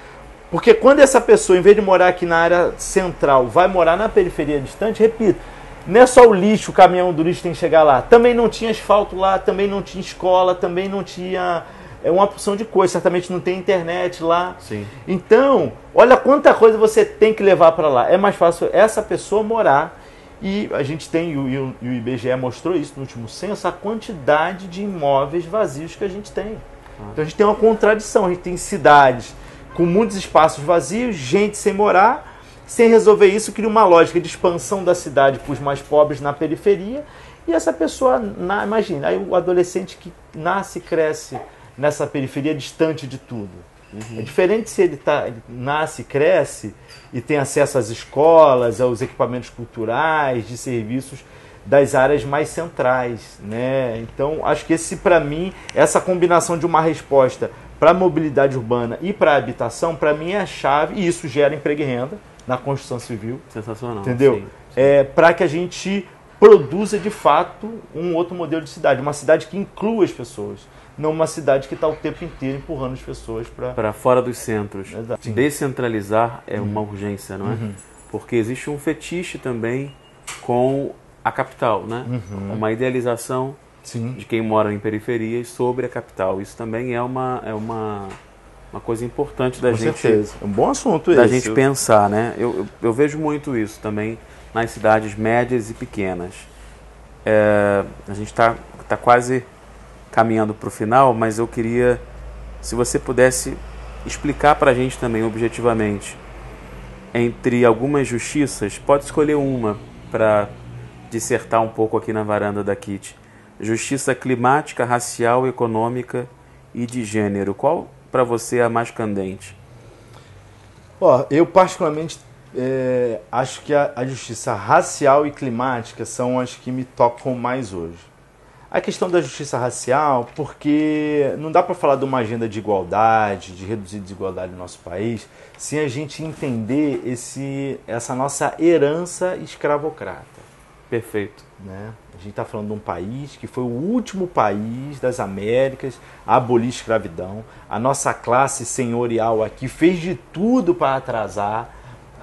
Porque quando essa pessoa, em vez de morar aqui na área central, vai morar na periferia distante, repito, não é só o lixo, o caminhão do lixo tem que chegar lá. Também não tinha asfalto lá, também não tinha escola, também não tinha uma porção de coisa, certamente não tem internet lá. Sim. Então, olha quanta coisa você tem que levar para lá. É mais fácil essa pessoa morar. E a gente tem, e o IBGE mostrou isso no último censo, a quantidade de imóveis vazios que a gente tem. Então a gente tem uma contradição, a gente tem cidades com muitos espaços vazios, gente sem morar, sem resolver isso, cria uma lógica de expansão da cidade para os mais pobres na periferia, e essa pessoa, imagina, aí o adolescente que nasce e cresce nessa periferia distante de tudo. É diferente se ele nasce e cresce e tem acesso às escolas, aos equipamentos culturais, de serviços das áreas mais centrais, né? Então, acho que para mim, essa combinação de uma resposta para a mobilidade urbana e para a habitação, para mim é a chave, e isso gera emprego e renda na construção civil. Sensacional. Entendeu? Sim. Para que a gente produza, de fato, um outro modelo de cidade, uma cidade que inclua as pessoas. Não uma cidade que está o tempo inteiro empurrando as pessoas para fora dos centros. Exato. Descentralizar é uma urgência, não é? Porque existe um fetiche também com a capital, né? Uma idealização de quem mora em periferias sobre a capital. Isso também é uma coisa importante da gente. Com certeza. É um bom assunto da gente pensar, né? Eu vejo muito isso também nas cidades médias e pequenas. A gente está quase caminhando para o final, mas eu queria, se você pudesse explicar para a gente também, objetivamente, entre algumas justiças, pode escolher uma para dissertar um pouco aqui na varanda da KIT. Justiça climática, racial, econômica e de gênero. Qual para você é a mais candente? Eu particularmente acho que a justiça racial e climática são as que me tocam mais hoje. A questão da justiça racial, porque não dá para falar de uma agenda de igualdade, de reduzir desigualdade no nosso país, sem a gente entender essa nossa herança escravocrata. Perfeito. Né? A gente está falando de um país que foi o último país das Américas a abolir a escravidão. A nossa classe senhorial aqui fez de tudo para atrasar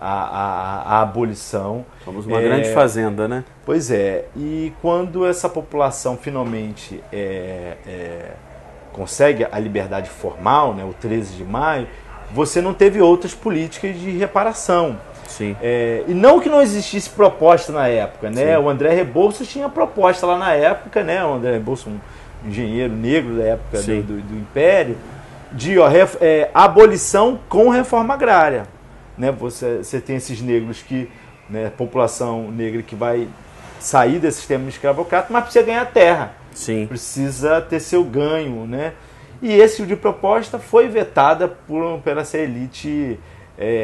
a abolição. Somos uma grande fazenda, né? Pois é, e quando essa população finalmente consegue a liberdade formal, né, o 13 de maio, você não teve outras políticas de reparação. Sim. E não que não existisse proposta na época, né? Sim. O André Rebouças tinha proposta lá na época, né? O André Rebouças, um engenheiro negro da época do Império, de abolição com reforma agrária. Né? Você tem esses negros que, né, população negra que vai sair desse sistema escravocrata, mas precisa ganhar terra. Sim. Precisa ter seu ganho, né? E esse tipo de proposta foi vetada pela essa elite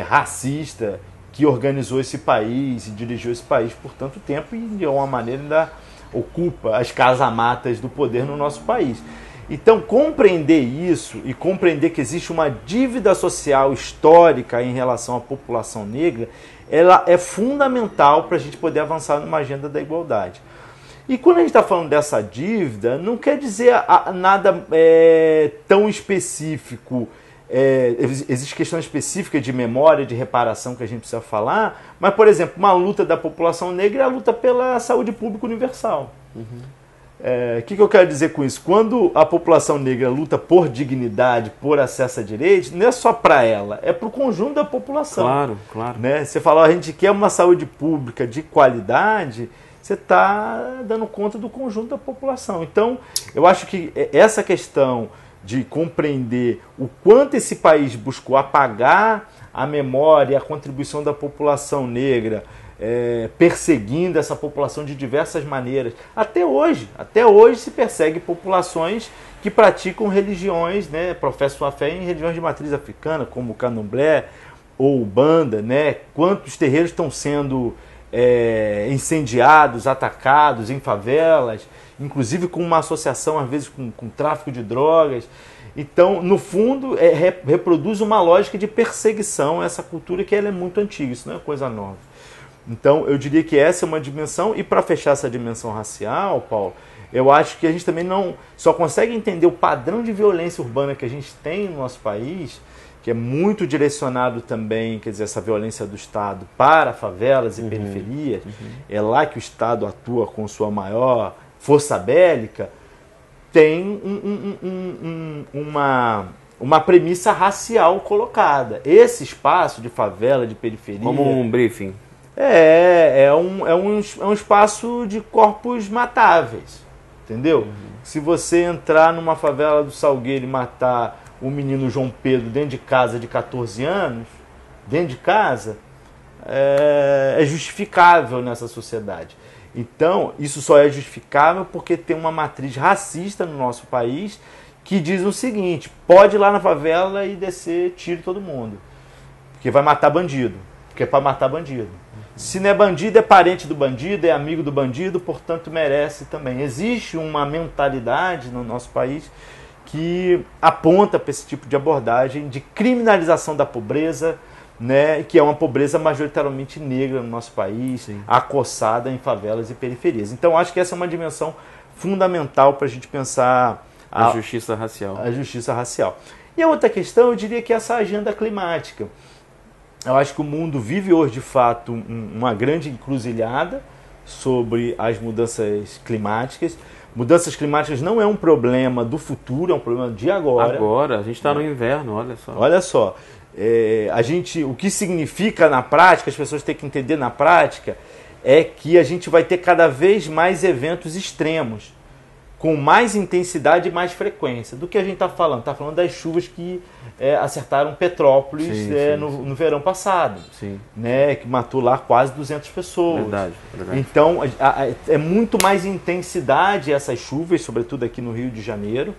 racista que organizou esse país e dirigiu esse país por tanto tempo e de alguma maneira ainda ocupa as casamatas do poder no nosso país. Então, compreender isso e compreender que existe uma dívida social histórica em relação à população negra, ela é fundamental para a gente poder avançar numa agenda da igualdade. E quando a gente está falando dessa dívida, não quer dizer nada tão específico. Existe questão específica de memória, de reparação que a gente precisa falar, mas, por exemplo, uma luta da população negra é a luta pela saúde pública universal. O que eu quero dizer com isso? Quando a população negra luta por dignidade, por acesso a direitos, não é só para ela, é para o conjunto da população. Claro, claro. Né? Você fala, a gente quer uma saúde pública de qualidade, você está dando conta do conjunto da população. Então, eu acho que essa questão de compreender o quanto esse país buscou apagar a memória e a contribuição da população negra, perseguindo essa população de diversas maneiras. Até hoje se persegue populações que praticam religiões, né, professam sua fé em religiões de matriz africana, como o candomblé ou Ubanda, né? Quantos terreiros estão sendo incendiados, atacados em favelas, inclusive com uma associação, às vezes, com tráfico de drogas. Então, no fundo, reproduz uma lógica de perseguição a essa cultura que ela é muito antiga, isso não é coisa nova. Então, eu diria que essa é uma dimensão, e para fechar essa dimensão racial, Paulo, eu acho que a gente também não só consegue entender o padrão de violência urbana que a gente tem no nosso país, que é muito direcionado também, quer dizer, essa violência do Estado para favelas e periferias, é lá que o Estado atua com sua maior força bélica, tem uma premissa racial colocada. Esse espaço de favela, de periferia... Como um briefing. É um espaço de corpos matáveis, entendeu? Se você entrar numa favela do Salgueiro e matar o menino João Pedro dentro de casa de 14 anos, dentro de casa, é justificável nessa sociedade. Então, isso só é justificável porque tem uma matriz racista no nosso país que diz o seguinte: pode ir lá na favela e descer tiro em todo mundo, porque vai matar bandido, porque é para matar bandido. Se não é bandido, é parente do bandido, é amigo do bandido, portanto merece também. Existe uma mentalidade no nosso país que aponta para esse tipo de abordagem de criminalização da pobreza, né, que é uma pobreza majoritariamente negra no nosso país, sim, acossada em favelas e periferias. Então, acho que essa é uma dimensão fundamental para a gente pensar a justiça racial. A justiça racial. E a outra questão, eu diria que é essa agenda climática. Eu acho que o mundo vive hoje, de fato, uma grande encruzilhada sobre as mudanças climáticas. Mudanças climáticas não é um problema do futuro, é um problema de agora. Agora, a gente está no inverno, olha só. Olha só, o que significa na prática, as pessoas têm que entender na prática, é que a gente vai ter cada vez mais eventos extremos, com mais intensidade e mais frequência. Do que a gente está falando? Está falando das chuvas que acertaram Petrópolis no verão passado, né, que matou lá quase 200 pessoas. Verdade. Então, é muito mais intensidade essas chuvas, sobretudo aqui no Rio de Janeiro.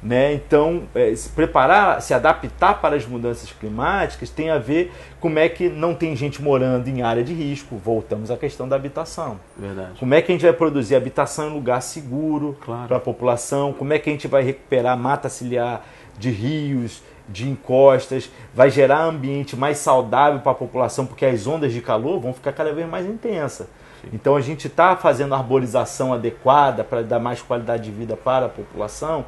Né? Então, se preparar, se adaptar para as mudanças climáticas tem a ver com como é que não tem gente morando em área de risco. Voltamos à questão da habitação. Verdade. Como é que a gente vai produzir habitação em lugar seguro para a população? Como é que a gente vai recuperar mata ciliar de rios, de encostas? Vai gerar ambiente mais saudável para a população, porque as ondas de calor vão ficar cada vez mais intensas. Sim. Então, a gente está fazendo a arborização adequada para dar mais qualidade de vida para a população.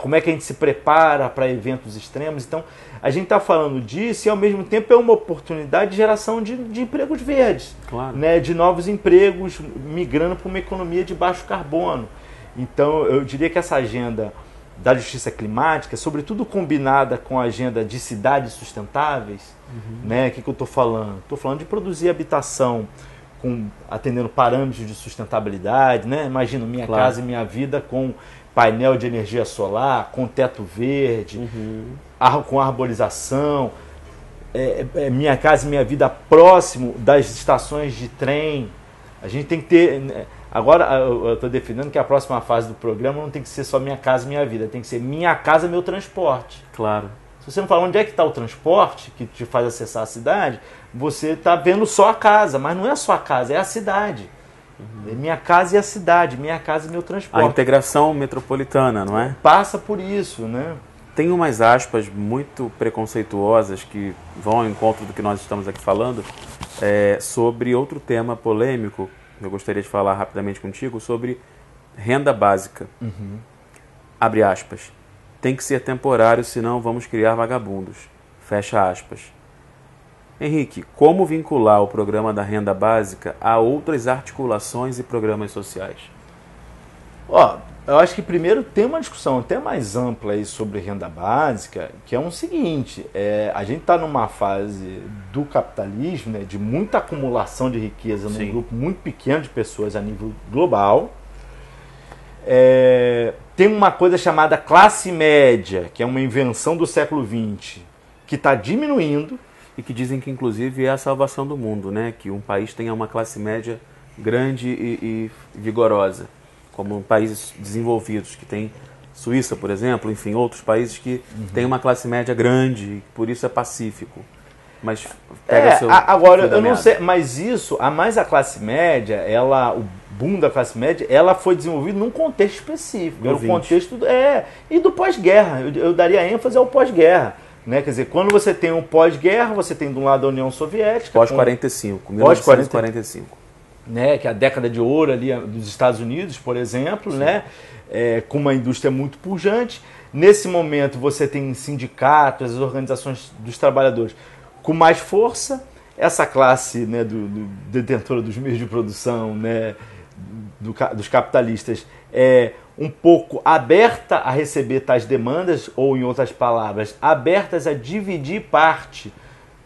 como é que a gente se prepara para eventos extremos. Então, a gente está falando disso e, ao mesmo tempo, é uma oportunidade de geração de empregos verdes, claro, né? De novos empregos migrando para uma economia de baixo carbono. Então, eu diria que essa agenda da justiça climática, sobretudo combinada com a agenda de cidades sustentáveis, né? O que eu estou falando? Estou falando de produzir habitação atendendo parâmetros de sustentabilidade, né? Imagina Minha Casa e Minha Vida com painel de energia solar, com teto verde, com arborização, Minha Casa e Minha Vida próximo das estações de trem. A gente tem que ter... Agora, eu estou definindo que a próxima fase do programa não tem que ser só Minha Casa e Minha Vida, tem que ser Minha Casa, Meu Transporte. Claro. Se você não fala onde é que está o transporte, que te faz acessar a cidade, você está vendo só a casa, mas não é só a casa, é a cidade. É Minha Casa e a cidade, Minha Casa e Meu Transporte. A integração metropolitana, não é? Passa por isso, né? Tem umas aspas muito preconceituosas que vão ao encontro do que nós estamos aqui falando, sobre outro tema polêmico. Eu gostaria de falar rapidamente contigo sobre renda básica. Abre aspas. Tem que ser temporário, senão vamos criar vagabundos. Fecha aspas. Henrique, como vincular o programa da renda básica a outras articulações e programas sociais? Eu acho que primeiro tem uma discussão até mais ampla aí sobre renda básica, que é o seguinte, a gente está numa fase do capitalismo, né, de muita acumulação de riqueza num grupo muito pequeno de pessoas a nível global. Tem uma coisa chamada classe média, que é uma invenção do século XX, que está diminuindo. E que dizem que, inclusive, é a salvação do mundo, né? Que um país tenha uma classe média grande e vigorosa, como países desenvolvidos, que tem Suíça, por exemplo, enfim, outros países que têm uma classe média grande, e por isso é pacífico. Mas pega seu agora, eu não sei, mas a classe média, o boom da classe média, ela foi desenvolvida num contexto específico. Era o contexto e do pós-guerra. Eu daria ênfase ao pós-guerra. Né? Quer dizer, quando você tem um pós-guerra, você tem de um lado a União Soviética. Pós-45, 1945. Né? Que é a década de ouro ali dos Estados Unidos, por exemplo, né? Com uma indústria muito pujante. Nesse momento você tem sindicatos, as organizações dos trabalhadores com mais força. Essa classe, né, do detentora dos meios de produção, né, dos capitalistas, um pouco aberta a receber tais demandas, ou, em outras palavras, abertas a dividir parte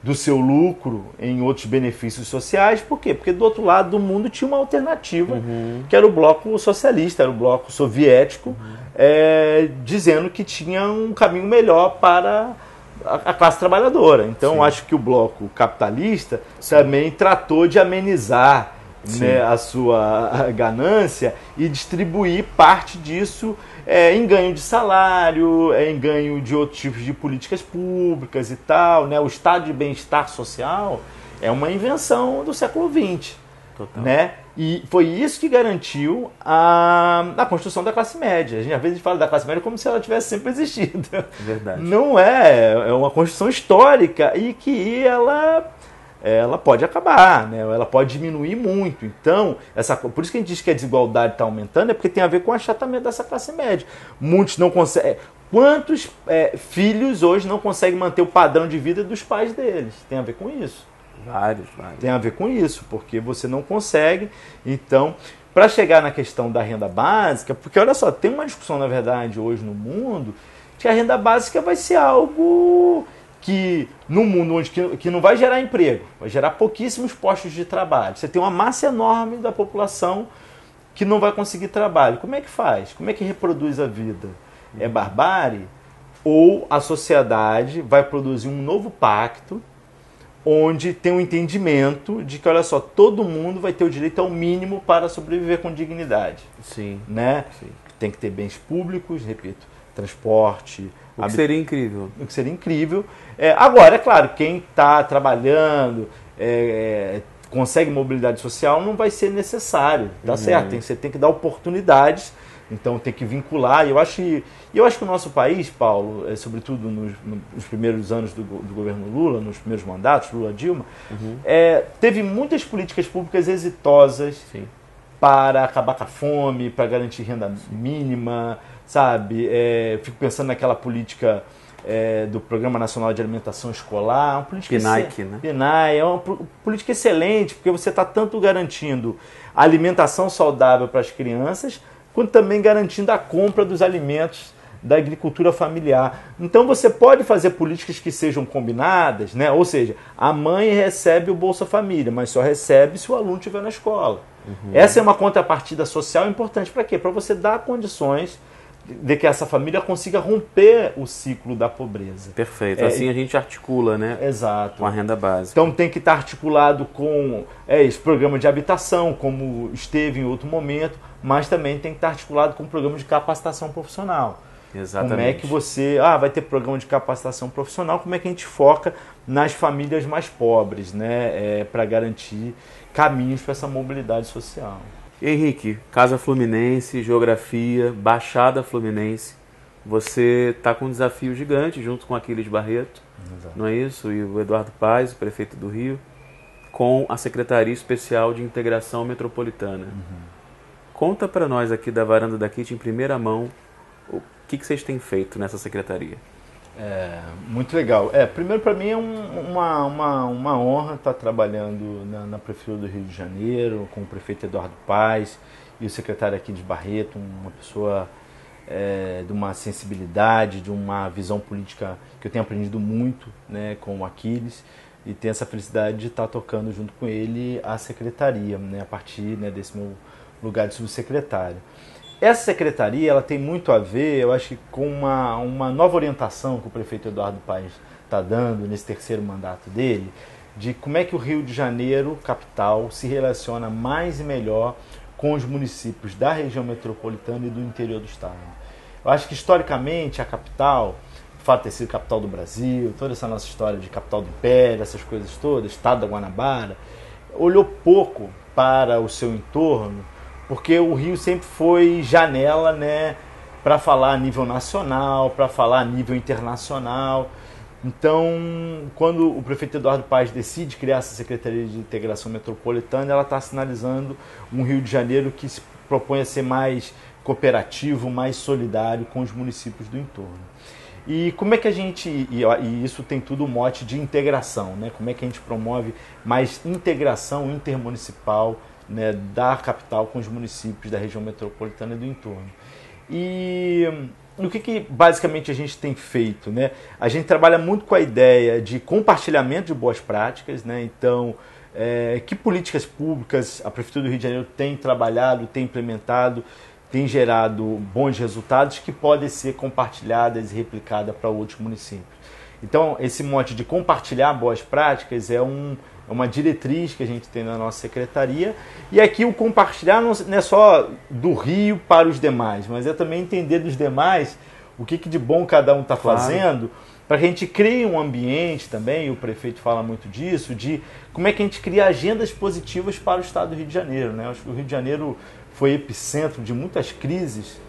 do seu lucro em outros benefícios sociais. Por quê? Porque do outro lado do mundo tinha uma alternativa, que era o bloco socialista, era o bloco soviético, dizendo que tinha um caminho melhor para a classe trabalhadora. Então, acho que o bloco capitalista também tratou de amenizar, né, a sua ganância e distribuir parte disso em ganho de salário, em ganho de outros tipos de políticas públicas e tal. Né? O estado de bem-estar social é uma invenção do século XX. Total. Né? E foi isso que garantiu a construção da classe média. Às vezes a gente fala da classe média como se ela tivesse sempre existido. Verdade. Não é uma construção histórica e que ela pode acabar, né? Ela pode diminuir muito. Então, por isso que a gente diz que a desigualdade está aumentando, é porque tem a ver com o achatamento dessa classe média. Muitos não conseguem. Quantos filhos hoje não conseguem manter o padrão de vida dos pais deles? Tem a ver com isso. Vários. Tem a ver com isso, porque você não consegue. Então, para chegar na questão da renda básica, porque olha só, tem uma discussão, na verdade, hoje no mundo, que a renda básica vai ser algo que, no mundo onde que não vai gerar emprego, vai gerar pouquíssimos postos de trabalho. Você tem uma massa enorme da população que não vai conseguir trabalho. Como é que faz? Como é que reproduz a vida? É barbárie? Ou a sociedade vai produzir um novo pacto onde tem um entendimento de que, olha só, todo mundo vai ter o direito ao mínimo para sobreviver com dignidade. Sim. Né? Sim. Tem que ter bens públicos, repito, transporte. O que seria incrível. O que seria incrível. Agora, é claro, quem está trabalhando, consegue mobilidade social, não vai ser necessário, tá certo? Você tem que dar oportunidades, então tem que vincular. E eu acho que o nosso país, Paulo, sobretudo nos primeiros anos do governo Lula, nos primeiros mandatos, Lula-Dilma, teve muitas políticas públicas exitosas para acabar com a fome, para garantir renda mínima, sabe? Fico pensando naquela política do Programa Nacional de Alimentação Escolar, uma política PNAE, né? PNAE, é uma política excelente, porque você está tanto garantindo a alimentação saudável para as crianças, quanto também garantindo a compra dos alimentos da agricultura familiar. Então você pode fazer políticas que sejam combinadas, né? Ou seja, a mãe recebe o Bolsa Família, mas só recebe se o aluno estiver na escola. Essa é uma contrapartida social importante para quê? Para você dar condições de que essa família consiga romper o ciclo da pobreza. Perfeito. Assim a gente articula, né? Exato. Com a renda básica. Então tem que estar articulado com esse programa de habitação, como esteve em outro momento, mas também tem que estar articulado com o programa de capacitação profissional. Exatamente. Como é que você... vai ter programa de capacitação profissional, como é que a gente foca nas famílias mais pobres, né? Para garantir caminhos para essa mobilidade social. Henrique, Casa Fluminense, Geografia, Baixada Fluminense, você está com um desafio gigante junto com Aquiles Barreto, Exato. Não é isso? E o Eduardo Paes, o prefeito do Rio, com a Secretaria Especial de Integração Metropolitana. Conta para nós aqui da Varanda da KIT, em primeira mão, o que vocês têm feito nessa secretaria? Muito legal. Primeiro, para mim é uma honra estar trabalhando na Prefeitura do Rio de Janeiro, com o prefeito Eduardo Paes e o secretário Aquiles Barreto, uma pessoa de uma sensibilidade, de uma visão política que eu tenho aprendido muito, né, com o Aquiles, e tenho essa felicidade de estar tocando junto com ele a secretaria, né, a partir, né, desse meu lugar de subsecretário. Essa secretaria ela tem muito a ver, eu acho, com uma nova orientação que o prefeito Eduardo Paes está dando nesse terceiro mandato dele, de como é que o Rio de Janeiro, capital, se relaciona mais e melhor com os municípios da região metropolitana e do interior do estado. Eu acho que, historicamente, a capital, o fato de ter sido capital do Brasil, toda essa nossa história de capital do Império, essas coisas todas, estado da Guanabara, olhou pouco para o seu entorno, porque o Rio sempre foi janela, né, para falar a nível nacional, para falar a nível internacional. Então, quando o prefeito Eduardo Paes decide criar essa Secretaria de Integração Metropolitana, ela está sinalizando um Rio de Janeiro que se propõe a ser mais cooperativo, mais solidário com os municípios do entorno. E como é que a gente, e isso tem tudo o mote de integração, né? Como é que a gente promove mais integração intermunicipal, né, da capital com os municípios da região metropolitana e do entorno. E o que basicamente a gente tem feito, né? A gente trabalha muito com a ideia de compartilhamento de boas práticas, né? Então, que políticas públicas a Prefeitura do Rio de Janeiro tem trabalhado, tem implementado, tem gerado bons resultados que podem ser compartilhadas e replicadas para outros municípios. Então, esse mote de compartilhar boas práticas é uma diretriz que a gente tem na nossa secretaria, e aqui o compartilhar não é só do Rio para os demais, mas é também entender dos demais o que de bom cada um está fazendo, para que a gente crie um ambiente também, e o prefeito fala muito disso, de como é que a gente cria agendas positivas para o estado do Rio de Janeiro, né? Acho que o Rio de Janeiro foi epicentro de muitas crises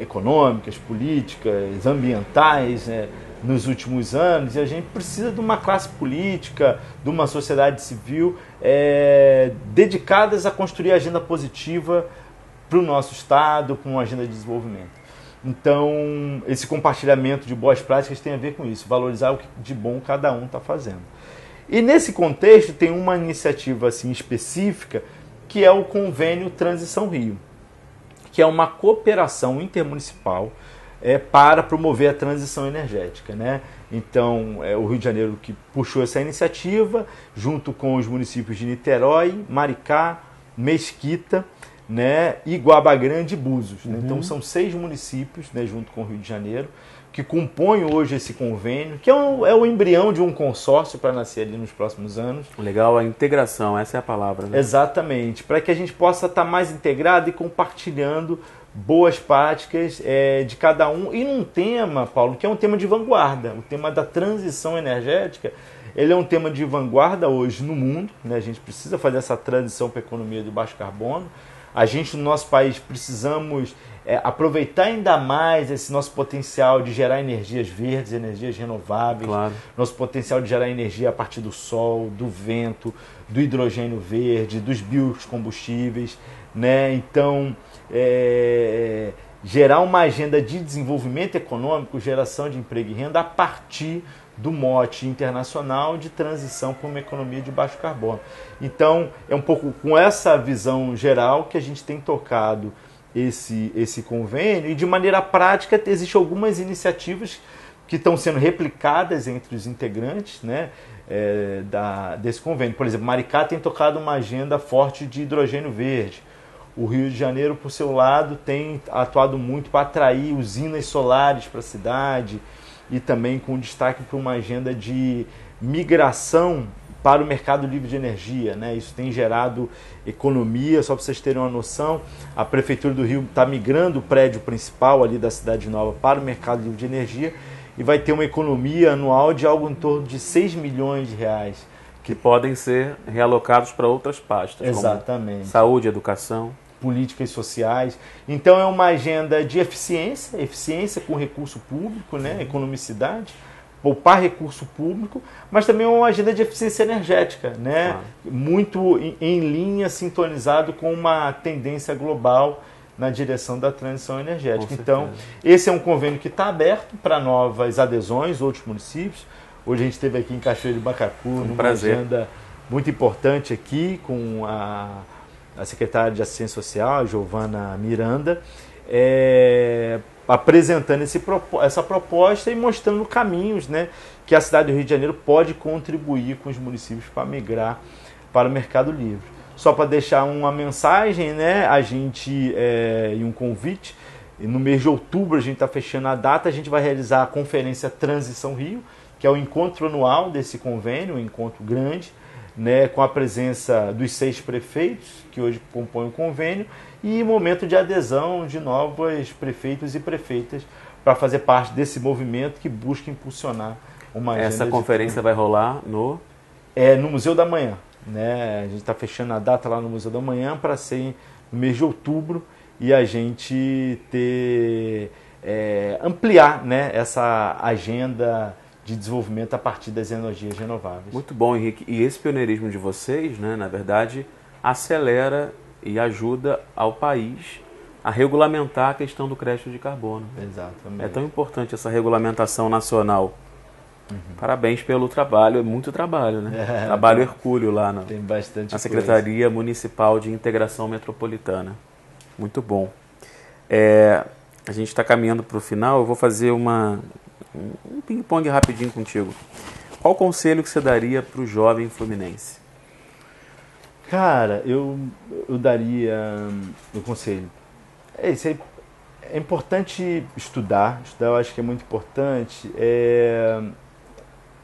econômicas, políticas, ambientais, né, nos últimos anos, e a gente precisa de uma classe política, de uma sociedade civil dedicadas a construir agenda positiva para o nosso estado, para uma agenda de desenvolvimento. Então, esse compartilhamento de boas práticas tem a ver com isso, valorizar o que de bom cada um está fazendo. E nesse contexto tem uma iniciativa assim, específica, que é o Convênio Transição Rio, que é uma cooperação intermunicipal para promover a transição energética, né? Então, o Rio de Janeiro que puxou essa iniciativa, junto com os municípios de Niterói, Maricá, Mesquita, né, Iguaba Grande e Búzios. Né? Então, são 6 municípios, né, junto com o Rio de Janeiro, que compõem hoje esse convênio, que é o embrião de um consórcio para nascer ali nos próximos anos. Legal, a integração, essa é a palavra, né? Exatamente, para que a gente possa estar mais integrado e compartilhando boas práticas de cada um. E num tema, Paulo, que é um tema de vanguarda, o tema da transição energética, ele é um tema de vanguarda hoje no mundo, né? A gente precisa fazer essa transição para a economia de baixo carbono. A gente, no nosso país, precisamos aproveitar ainda mais esse nosso potencial de gerar energias verdes, energias renováveis, claro. Nosso potencial de gerar energia a partir do sol, do vento, do hidrogênio verde, dos biocombustíveis, né? Então, gerar uma agenda de desenvolvimento econômico, geração de emprego e renda a partir do mote internacional de transição para uma economia de baixo carbono. Então, é um pouco com essa visão geral que a gente tem tocado esse convênio, e de maneira prática existem algumas iniciativas que estão sendo replicadas entre os integrantes, né, desse convênio. Por exemplo, Maricá tem tocado uma agenda forte de hidrogênio verde. O Rio de Janeiro, por seu lado, tem atuado muito para atrair usinas solares para a cidade, e também com destaque para uma agenda de migração para o mercado livre de energia, né? Isso tem gerado economia. Só para vocês terem uma noção, a Prefeitura do Rio está migrando o prédio principal ali da Cidade Nova para o mercado livre de energia e vai ter uma economia anual de algo em torno de 6 milhões de reais. Que podem ser realocados para outras pastas, exatamente, como saúde, educação, políticas sociais. Então é uma agenda de eficiência com recurso público, né? Economicidade, poupar recurso público, mas também é uma agenda de eficiência energética, né? Muito em linha, sintonizado com uma tendência global na direção da transição energética. Então, esse é um convênio que está aberto para novas adesões, outros municípios. Hoje a gente esteve aqui em Cachoeira de Macacu, numa agenda muito importante aqui, com a secretária de Assistência Social, a Giovana Miranda, apresentando essa proposta e mostrando caminhos, né, que a cidade do Rio de Janeiro pode contribuir com os municípios para migrar para o mercado livre. Só para deixar uma mensagem, né, a gente, e um convite, no mês de outubro a gente está fechando a data, a gente vai realizar a conferência Transição Rio, que é o encontro anual desse convênio, um encontro grande, né, com a presença dos 6 prefeitos que hoje compõem o convênio, e momento de adesão de novos prefeitos e prefeitas para fazer parte desse movimento que busca impulsionar uma agenda. Essa conferência vai rolar no Museu da Manhã, né? A gente está fechando a data lá no Museu da Manhã para ser no mês de outubro, e a gente ampliar, né, essa agenda de desenvolvimento a partir das energias renováveis. Muito bom, Henrique. E esse pioneirismo de vocês, né, na verdade, acelera e ajuda ao país a regulamentar a questão do crédito de carbono. Exatamente. É tão importante essa regulamentação nacional. Parabéns pelo trabalho, é muito trabalho, né? Trabalho hercúleo lá tem bastante na Secretaria Municipal de Integração Metropolitana. Muito bom. A gente está caminhando para o final, eu vou fazer um ping-pong rapidinho contigo. Qual conselho que você daria para o jovem fluminense? Cara, eu daria o conselho. É importante estudar, eu acho que é muito importante. É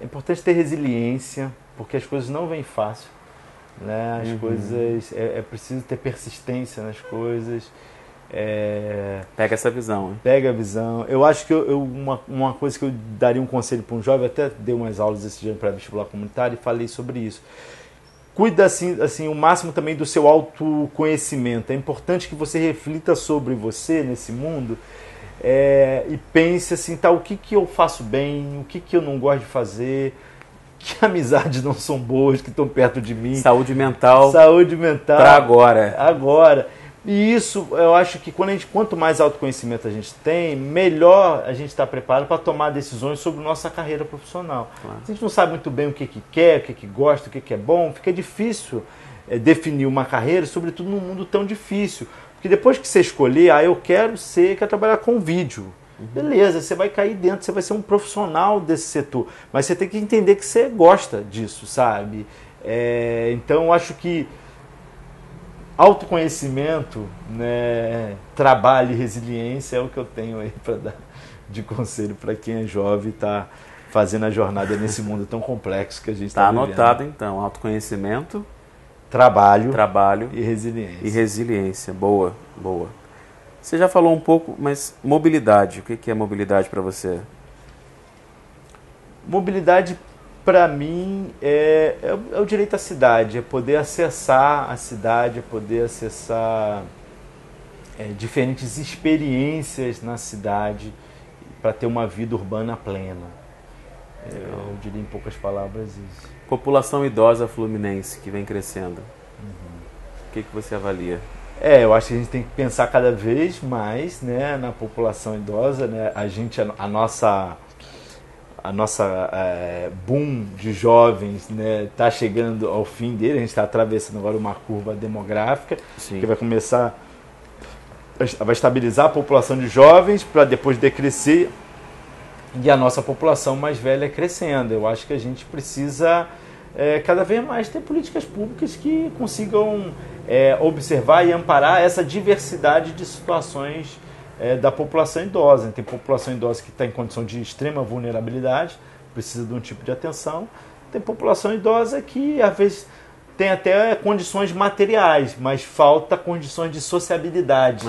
importante ter resiliência, porque as coisas não vêm fácil, né? As coisas, é preciso ter persistência nas coisas. Pega essa visão, hein? Pega a visão. Eu acho que uma coisa que eu daria um conselho para um jovem, eu até dei umas aulas esse dia para vestibular comunitário e falei sobre isso. Cuida assim o máximo também do seu autoconhecimento. É importante que você reflita sobre você nesse mundo, e pense assim, o que eu faço bem, o que eu não gosto de fazer, que amizades não são boas, que estão perto de mim. Saúde mental. Para agora. E isso, eu acho que quanto mais autoconhecimento a gente tem, melhor a gente está preparado para tomar decisões sobre nossa carreira profissional. Claro. Se a gente não sabe muito bem o que quer, o que gosta, o que é bom, fica difícil definir uma carreira, sobretudo num mundo tão difícil. Porque depois que você escolher, eu quero trabalhar com vídeo. Beleza, você vai cair dentro, você vai ser um profissional desse setor. Mas você tem que entender que você gosta disso, sabe? Então, eu acho que autoconhecimento, né, trabalho e resiliência é o que eu tenho aí para dar de conselho para quem é jovem e está fazendo a jornada nesse mundo tão complexo que a gente está vivendo. Está anotado, então. Autoconhecimento, trabalho e resiliência. Boa. Você já falou um pouco, mas mobilidade. O que é mobilidade para você? Mobilidade, para mim, é o direito à cidade, é poder acessar a cidade, é poder acessar diferentes experiências na cidade para ter uma vida urbana plena. Eu diria em poucas palavras isso. População idosa fluminense que vem crescendo. O que você avalia? Eu acho que a gente tem que pensar cada vez mais, né, na população idosa, né? A nossa boom de jovens, né, tá chegando ao fim dele. A gente está atravessando agora uma curva demográfica. Sim. Que vai estabilizar a população de jovens para depois decrescer e a nossa população mais velha crescendo. Eu acho que a gente precisa cada vez mais ter políticas públicas que consigam observar e amparar essa diversidade de situações da população idosa. Tem população idosa que está em condição de extrema vulnerabilidade, precisa de um tipo de atenção. Tem população idosa que às vezes tem até condições materiais, mas falta condições de sociabilidade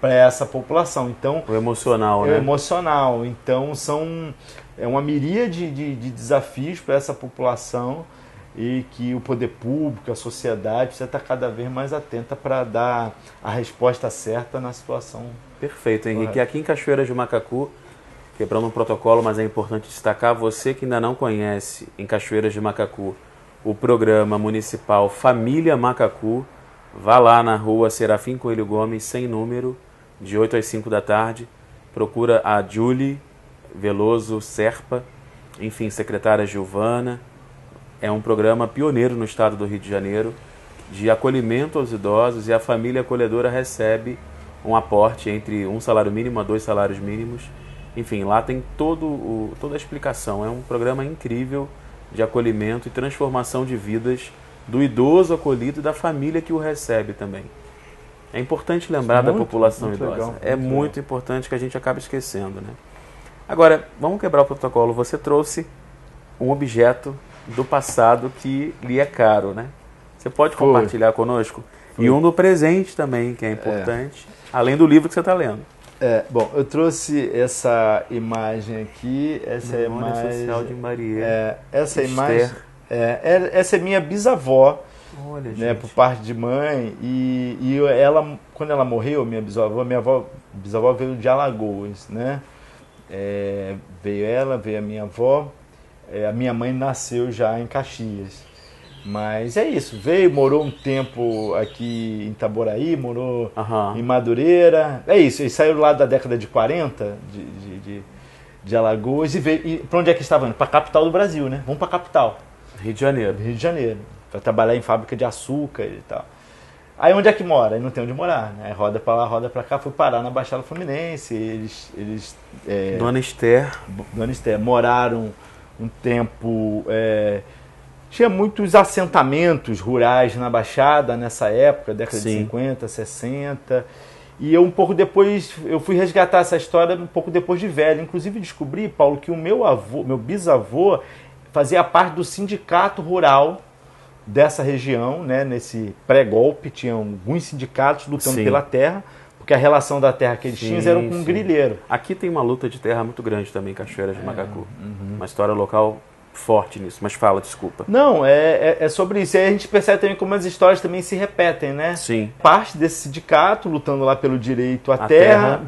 para essa população. Então, o emocional, né? O emocional. Então, é uma miríade de desafios para essa população e que o poder público, a sociedade, precisa estar cada vez mais atenta para dar a resposta certa na situação. Perfeito, Henrique. E aqui em Cachoeiras de Macacu, quebrando um protocolo, mas é importante destacar, você que ainda não conhece, em Cachoeiras de Macacu, o programa municipal Família Macacu, vá lá na rua Serafim Coelho Gomes, sem número, de 8 às 5 da tarde, procura a Julie Veloso Serpa, enfim, secretária Giovana. É um programa pioneiro no estado do Rio de Janeiro, de acolhimento aos idosos, e a família acolhedora recebe um aporte entre um salário mínimo a 2 salários mínimos. Enfim, lá tem toda a explicação. É um programa incrível de acolhimento e transformação de vidas do idoso acolhido e da família que o recebe também. É importante lembrar da população idosa. Legal, muito importante, que a gente acaba esquecendo, né? Agora, vamos quebrar o protocolo. Você trouxe um objeto do passado que lhe é caro, né? Você pode compartilhar conosco? E um do presente também, que é importante, além do livro que você está lendo. Bom, eu trouxe essa imagem aqui, essa Memória Social de Maria. Essa imagem, essa é minha bisavó, olha, né, por parte de mãe, e ela, quando ela morreu, minha bisavó veio de Alagoas, né? Veio ela, veio a minha avó, a minha mãe nasceu já em Caxias. Mas é isso, morou um tempo aqui em Itaboraí, morou em Madureira. É isso, ele saiu lá da década de 40 de Alagoas e veio. E para onde é que estava indo? Para a capital do Brasil, né? Vamos para a capital. Rio de Janeiro. Rio de Janeiro, para trabalhar em fábrica de açúcar e tal. Aí onde é que mora? Aí não tem onde morar, né? Roda para lá, roda para cá, fui parar na Baixada Fluminense. Eles Dona Esther moraram um tempo. Tinha muitos assentamentos rurais na Baixada nessa época, década de 50, 60. E eu um pouco depois, eu fui resgatar essa história um pouco depois de velho. Inclusive descobri, Paulo, que o meu bisavô fazia parte do sindicato rural dessa região, né? Nesse pré-golpe, tinha alguns sindicatos lutando pela terra, porque a relação da terra que eles tinham era com um grileiro. Aqui tem uma luta de terra muito grande também, Cachoeiras de Macacu. Uma história local forte nisso, mas fala, desculpa. Não, é sobre isso. E aí a gente percebe também como as histórias também se repetem, né? Sim. Parte desse sindicato lutando lá pelo direito à terra,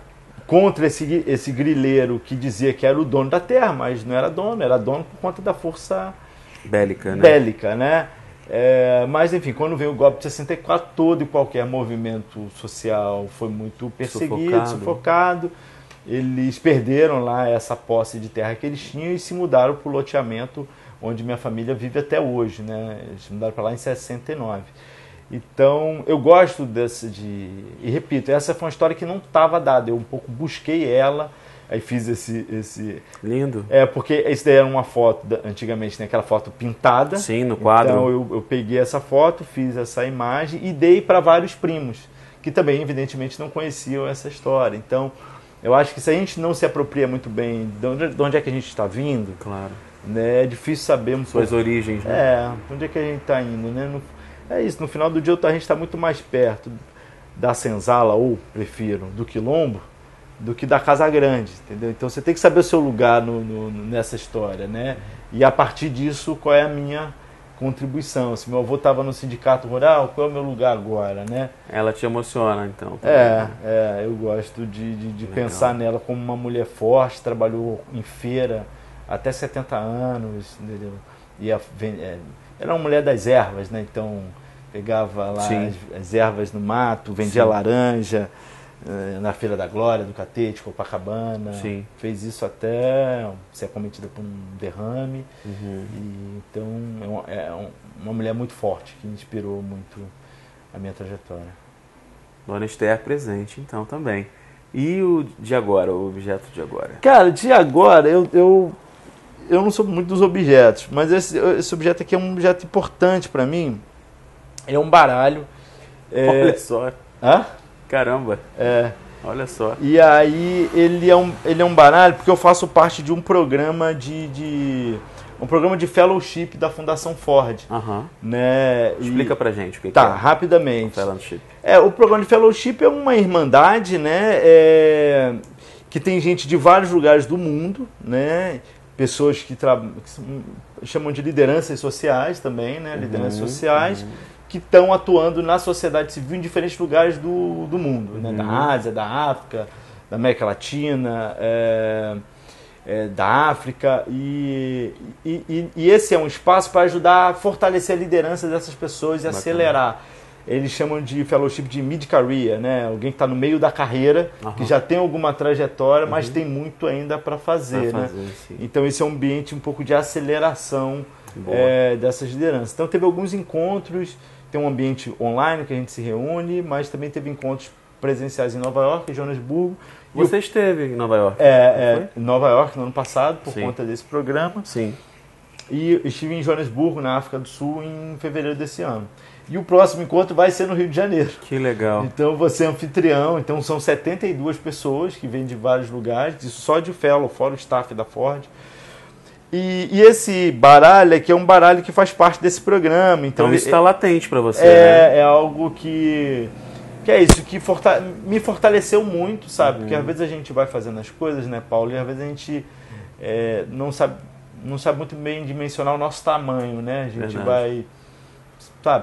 contra esse grileiro que dizia que era o dono da terra, mas não era dono por conta da força bélica, né? Mas enfim, quando veio o golpe de 64, todo e qualquer movimento social foi muito perseguido, sufocado. Eles perderam lá essa posse de terra que eles tinham e se mudaram para o loteamento onde minha família vive até hoje, né? Eles se mudaram para lá em 69. Então, eu gosto e repito, essa foi uma história que não estava dada. Eu um pouco busquei ela, aí fiz esse... Lindo. Porque isso daí era uma foto, antigamente, né? Aquela foto pintada. Sim, no quadro. Então, eu peguei essa foto, fiz essa imagem e dei para vários primos, que também, evidentemente, não conheciam essa história. Então, eu acho que se a gente não se apropria muito bem de onde é que a gente está vindo, claro, né, é difícil saber suas origens, né? Onde é que a gente está indo, né? É isso, no final do dia a gente está muito mais perto da senzala, ou prefiro, do quilombo, do que da casa grande, entendeu? Então você tem que saber o seu lugar nessa história, né? E a partir disso, qual é a minha contribuição? Se meu avô estava no sindicato rural, qual é o meu lugar agora, né? Ela te emociona, então. Eu gosto de pensar nela como uma mulher forte, trabalhou em feira até 70 anos, entendeu? Era uma mulher das ervas, né? Então pegava lá as ervas no mato, vendia laranja na Feira da Glória, do Catete, Copacabana. Sim. Fez isso até ser acometida por um derrame. E, então é uma mulher muito forte, que inspirou muito a minha trajetória. Dona Esther presente, então, também. E o de agora, o objeto de agora? Cara, de agora, eu não sou muito dos objetos, mas esse objeto aqui é um objeto importante para mim. É um baralho. Olha só. Hã? Caramba. Olha só. E aí ele é um baralho porque eu faço parte de um programa um programa de fellowship da Fundação Ford. Né? Explica pra gente o que é. Rapidamente. Fellowship. O programa de fellowship é uma irmandade, né? Que tem gente de vários lugares do mundo, né? Pessoas que chamam de lideranças sociais também, né? Lideranças sociais que estão atuando na sociedade civil em diferentes lugares do mundo, né? Da Ásia, da África, da América Latina, da África, e esse é um espaço para ajudar a fortalecer a liderança dessas pessoas e acelerar. Eles chamam de fellowship de mid-career, né? Alguém que está no meio da carreira, que já tem alguma trajetória, mas tem muito ainda para fazer, né? Então esse é um ambiente um pouco de aceleração dessas lideranças. Então teve alguns encontros, tem um ambiente online que a gente se reúne, mas também teve encontros presenciais em Nova York, em Joanesburgo. Você esteve em Nova York? Em Nova York no ano passado, por conta desse programa. Sim. E estive em Joanesburgo, na África do Sul, em fevereiro desse ano. E o próximo encontro vai ser no Rio de Janeiro. Que legal. Então você é anfitrião, então são 72 pessoas que vêm de vários lugares, isso só de fellow, fora o staff da Ford. E esse baralho aqui é um baralho que faz parte desse programa. Então isso está latente para você, né? É algo que é isso, que me fortaleceu muito, sabe? Porque às vezes a gente vai fazendo as coisas, né, Paulo? E às vezes a gente não sabe muito bem dimensionar o nosso tamanho, né? A gente vai,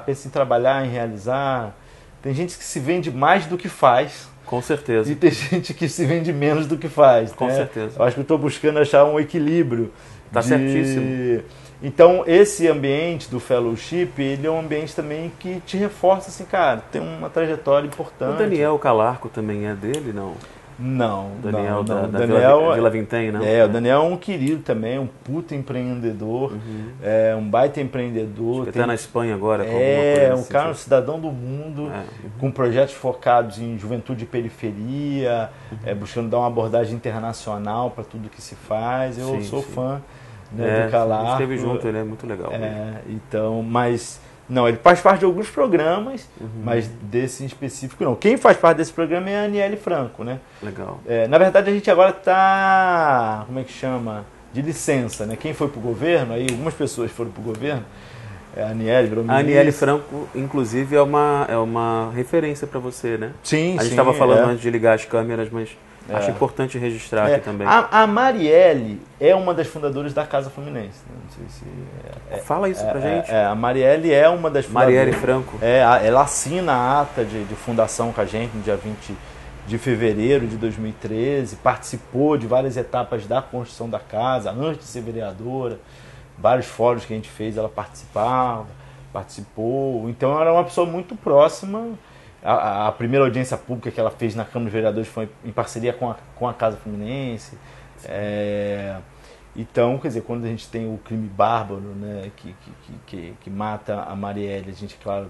pensa em trabalhar, em realizar. Tem gente que se vende mais do que faz. Com certeza. E tem gente que se vende menos do que faz. Com certeza. Eu acho que eu estou buscando achar um equilíbrio. Tá certíssimo. Então, esse ambiente do fellowship, ele é um ambiente também que te reforça, assim, cara, tem uma trajetória importante. O Daniel Calarco também é dele, não? Não, Daniel não. Da Daniel, Vila Vintém, não? O Daniel é um querido também, um puta empreendedor, um baita empreendedor. Acho que está na Espanha agora. Um cara, um cidadão do mundo, com projetos focados em juventude e periferia, buscando dar uma abordagem internacional para tudo que se faz. Eu sou fã, né, do Calarco. A gente esteve junto, ele é muito legal. Então, mas... Não, ele faz parte de alguns programas, mas desse em específico não. Quem faz parte desse programa é a Aniele Franco, né? Legal. Na verdade, a gente agora está, como é que chama? De licença, né? Quem foi para o governo, aí algumas pessoas foram para o governo, a Aniele virou ministra. A Aniele Franco, inclusive, é uma referência para você, né? Sim, a gente estava falando antes de ligar as câmeras, mas acho importante registrar aqui também. A Marielle é uma das fundadoras da Casa Fluminense. Não sei se fala isso pra gente. A Marielle é uma das fundadoras. Marielle Franco. Ela assina a ata de fundação com a gente no dia 20 de fevereiro de 2013, participou de várias etapas da construção da casa, antes de ser vereadora, vários fóruns que a gente fez, ela participou. Então ela era uma pessoa muito próxima. A primeira audiência pública que ela fez na Câmara de Vereadores foi em parceria com a Casa Fluminense. Então, quer dizer, quando a gente tem o crime bárbaro, né, que mata a Marielle, a gente, claro,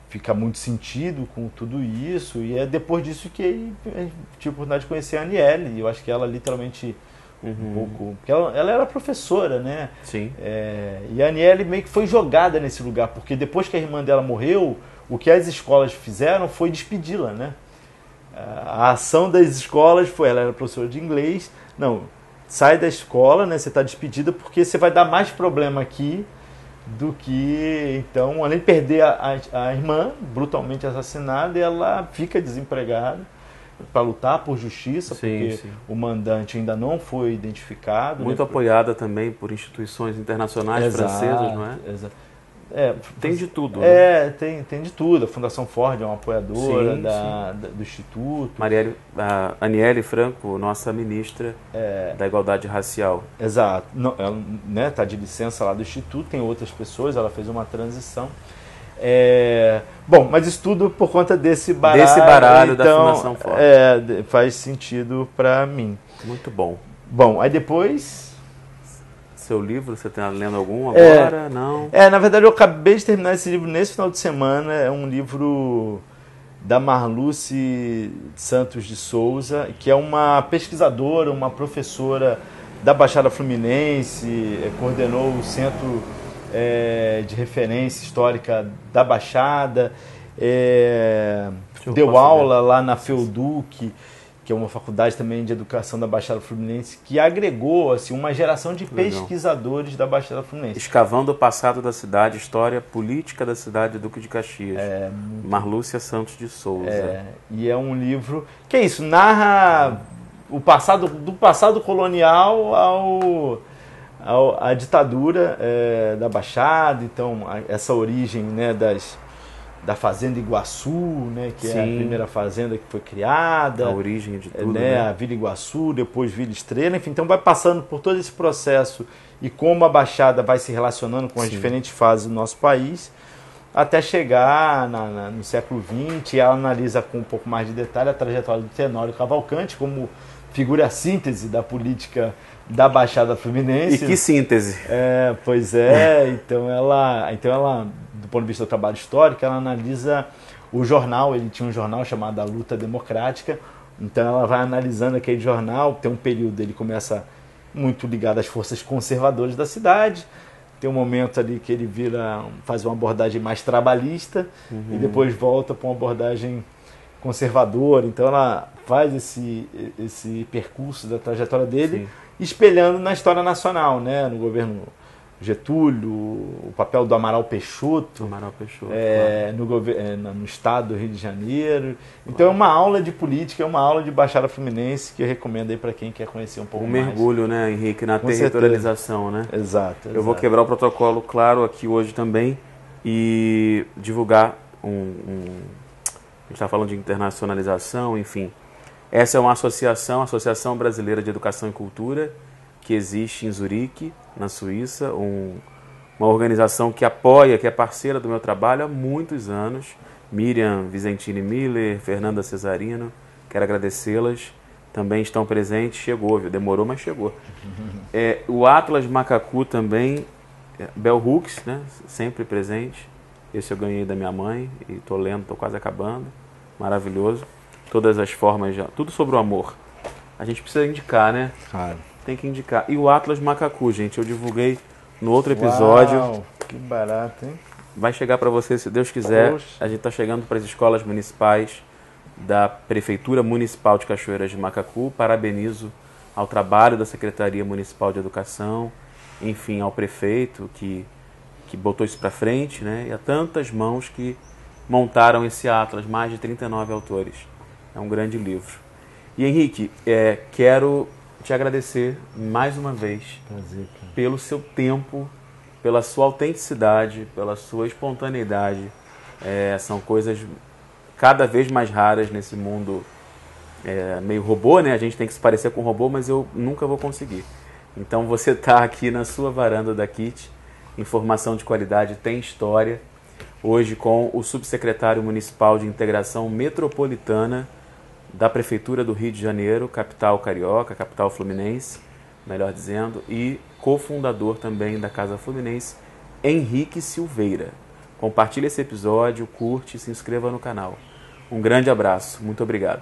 fica muito sentido com tudo isso. E é depois disso que a gente tive a oportunidade de conhecer a Aniele. E eu acho que ela literalmente um pouco... Porque ela era professora, né? Sim. E a Aniele meio que foi jogada nesse lugar, porque depois que a irmã dela morreu, o que as escolas fizeram foi despedi-la, né? A ação das escolas foi, ela era professora de inglês, não, sai da escola, né? Você está despedida porque você vai dar mais problema aqui do que... Então, além de perder a irmã, brutalmente assassinada, ela fica desempregada. para lutar por justiça, porque o mandante ainda não foi identificado. Muito apoiada também por instituições internacionais francesas, não é? Exato. Tem de tudo. Né? Tem de tudo. A Fundação Ford é uma apoiadora do Instituto. Aniele Franco, nossa ministra da Igualdade Racial. Exato. Não, ela está de licença lá do Instituto, tem outras pessoas, ela fez uma transição. Bom, mas isso tudo por conta desse baralho então, da Fundação Ford. Faz sentido para mim. Muito bom. Bom, aí depois... Seu livro, você está lendo algum agora? Não? Na verdade, eu acabei de terminar esse livro nesse final de semana. É um livro da Marluce Santos de Souza, que é uma pesquisadora, uma professora da Baixada Fluminense, coordenou o Centro de Referência Histórica da Baixada, deu aula lá na FEUDUC, que é uma faculdade também de educação da Baixada Fluminense, que agregou assim, uma geração de pesquisadores da Baixada Fluminense. Escavando o passado da cidade, história política da cidade de Duque de Caxias. Marlúcia Santos de Souza. E é um livro que é isso, narra o passado, do passado colonial à ditadura da Baixada, então essa origem, né, da Fazenda Iguaçu, né, que é a primeira fazenda que foi criada. A origem de tudo. A Vila Iguaçu, depois Vila Estrela, enfim. Então vai passando por todo esse processo e como a Baixada vai se relacionando com as diferentes fases do nosso país, até chegar no século XX. E ela analisa com um pouco mais de detalhe a trajetória do Tenório Cavalcante como figura síntese da política da Baixada Fluminense. E que síntese! Pois é. Então ela, do ponto de vista do trabalho histórico, ela analisa o jornal. Ele tinha um jornal chamado A Luta Democrática. Então ela vai analisando aquele jornal. Tem um período, ele começa muito ligado às forças conservadoras da cidade. Tem um momento ali que ele faz uma abordagem mais trabalhista e depois volta para uma abordagem conservadora. Então ela faz esse percurso da trajetória dele, espelhando na história nacional, né? No governo Getúlio, o papel do Amaral Peixoto, no estado do Rio de Janeiro. Então é uma aula de política, é uma aula de Baixada Fluminense que eu recomendo aí para quem quer conhecer um pouco mais. Um mergulho, né, Henrique, na territorialização, né? Exato. Eu vou quebrar o protocolo, claro, aqui hoje também e divulgar a gente está falando de internacionalização, enfim. Essa é uma associação, a Associação Brasileira de Educação e Cultura, que existe em Zurique, na Suíça, uma organização que apoia, que é parceira do meu trabalho há muitos anos. Miriam Vicentini Miller, Fernanda Cesarino, quero agradecê-las, também estão presentes. Chegou, viu? Demorou, mas chegou. O Atlas Macacu também, Bell Hooks, né? Sempre presente. Esse eu ganhei da minha mãe e estou lendo, estou quase acabando. Maravilhoso. Todas as formas, tudo sobre o amor. A gente precisa indicar, né? Claro. Tem que indicar. E o Atlas Macacu, gente, eu divulguei no outro episódio. Uau, que barato, hein? Vai chegar para você, se Deus quiser. Poxa. A gente está chegando para as escolas municipais da Prefeitura Municipal de Cachoeiras de Macacu. Parabenizo ao trabalho da Secretaria Municipal de Educação, enfim, ao prefeito que botou isso para frente, né? E a tantas mãos que montaram esse Atlas, mais de 39 autores. É um grande livro. E Henrique, quero te agradecer mais uma vez. Prazer, cara. Pelo seu tempo, pela sua autenticidade, pela sua espontaneidade. São coisas cada vez mais raras nesse mundo meio robô, né? A gente tem que se parecer com um robô, mas eu nunca vou conseguir. Então você está aqui na sua varanda da KIT, informação de qualidade tem história, hoje com o subsecretário municipal de integração metropolitana da Prefeitura do Rio de Janeiro, capital carioca, capital fluminense, melhor dizendo, e cofundador também da Casa Fluminense, Henrique Silveira. Compartilhe esse episódio, curte e se inscreva no canal. Um grande abraço, muito obrigado.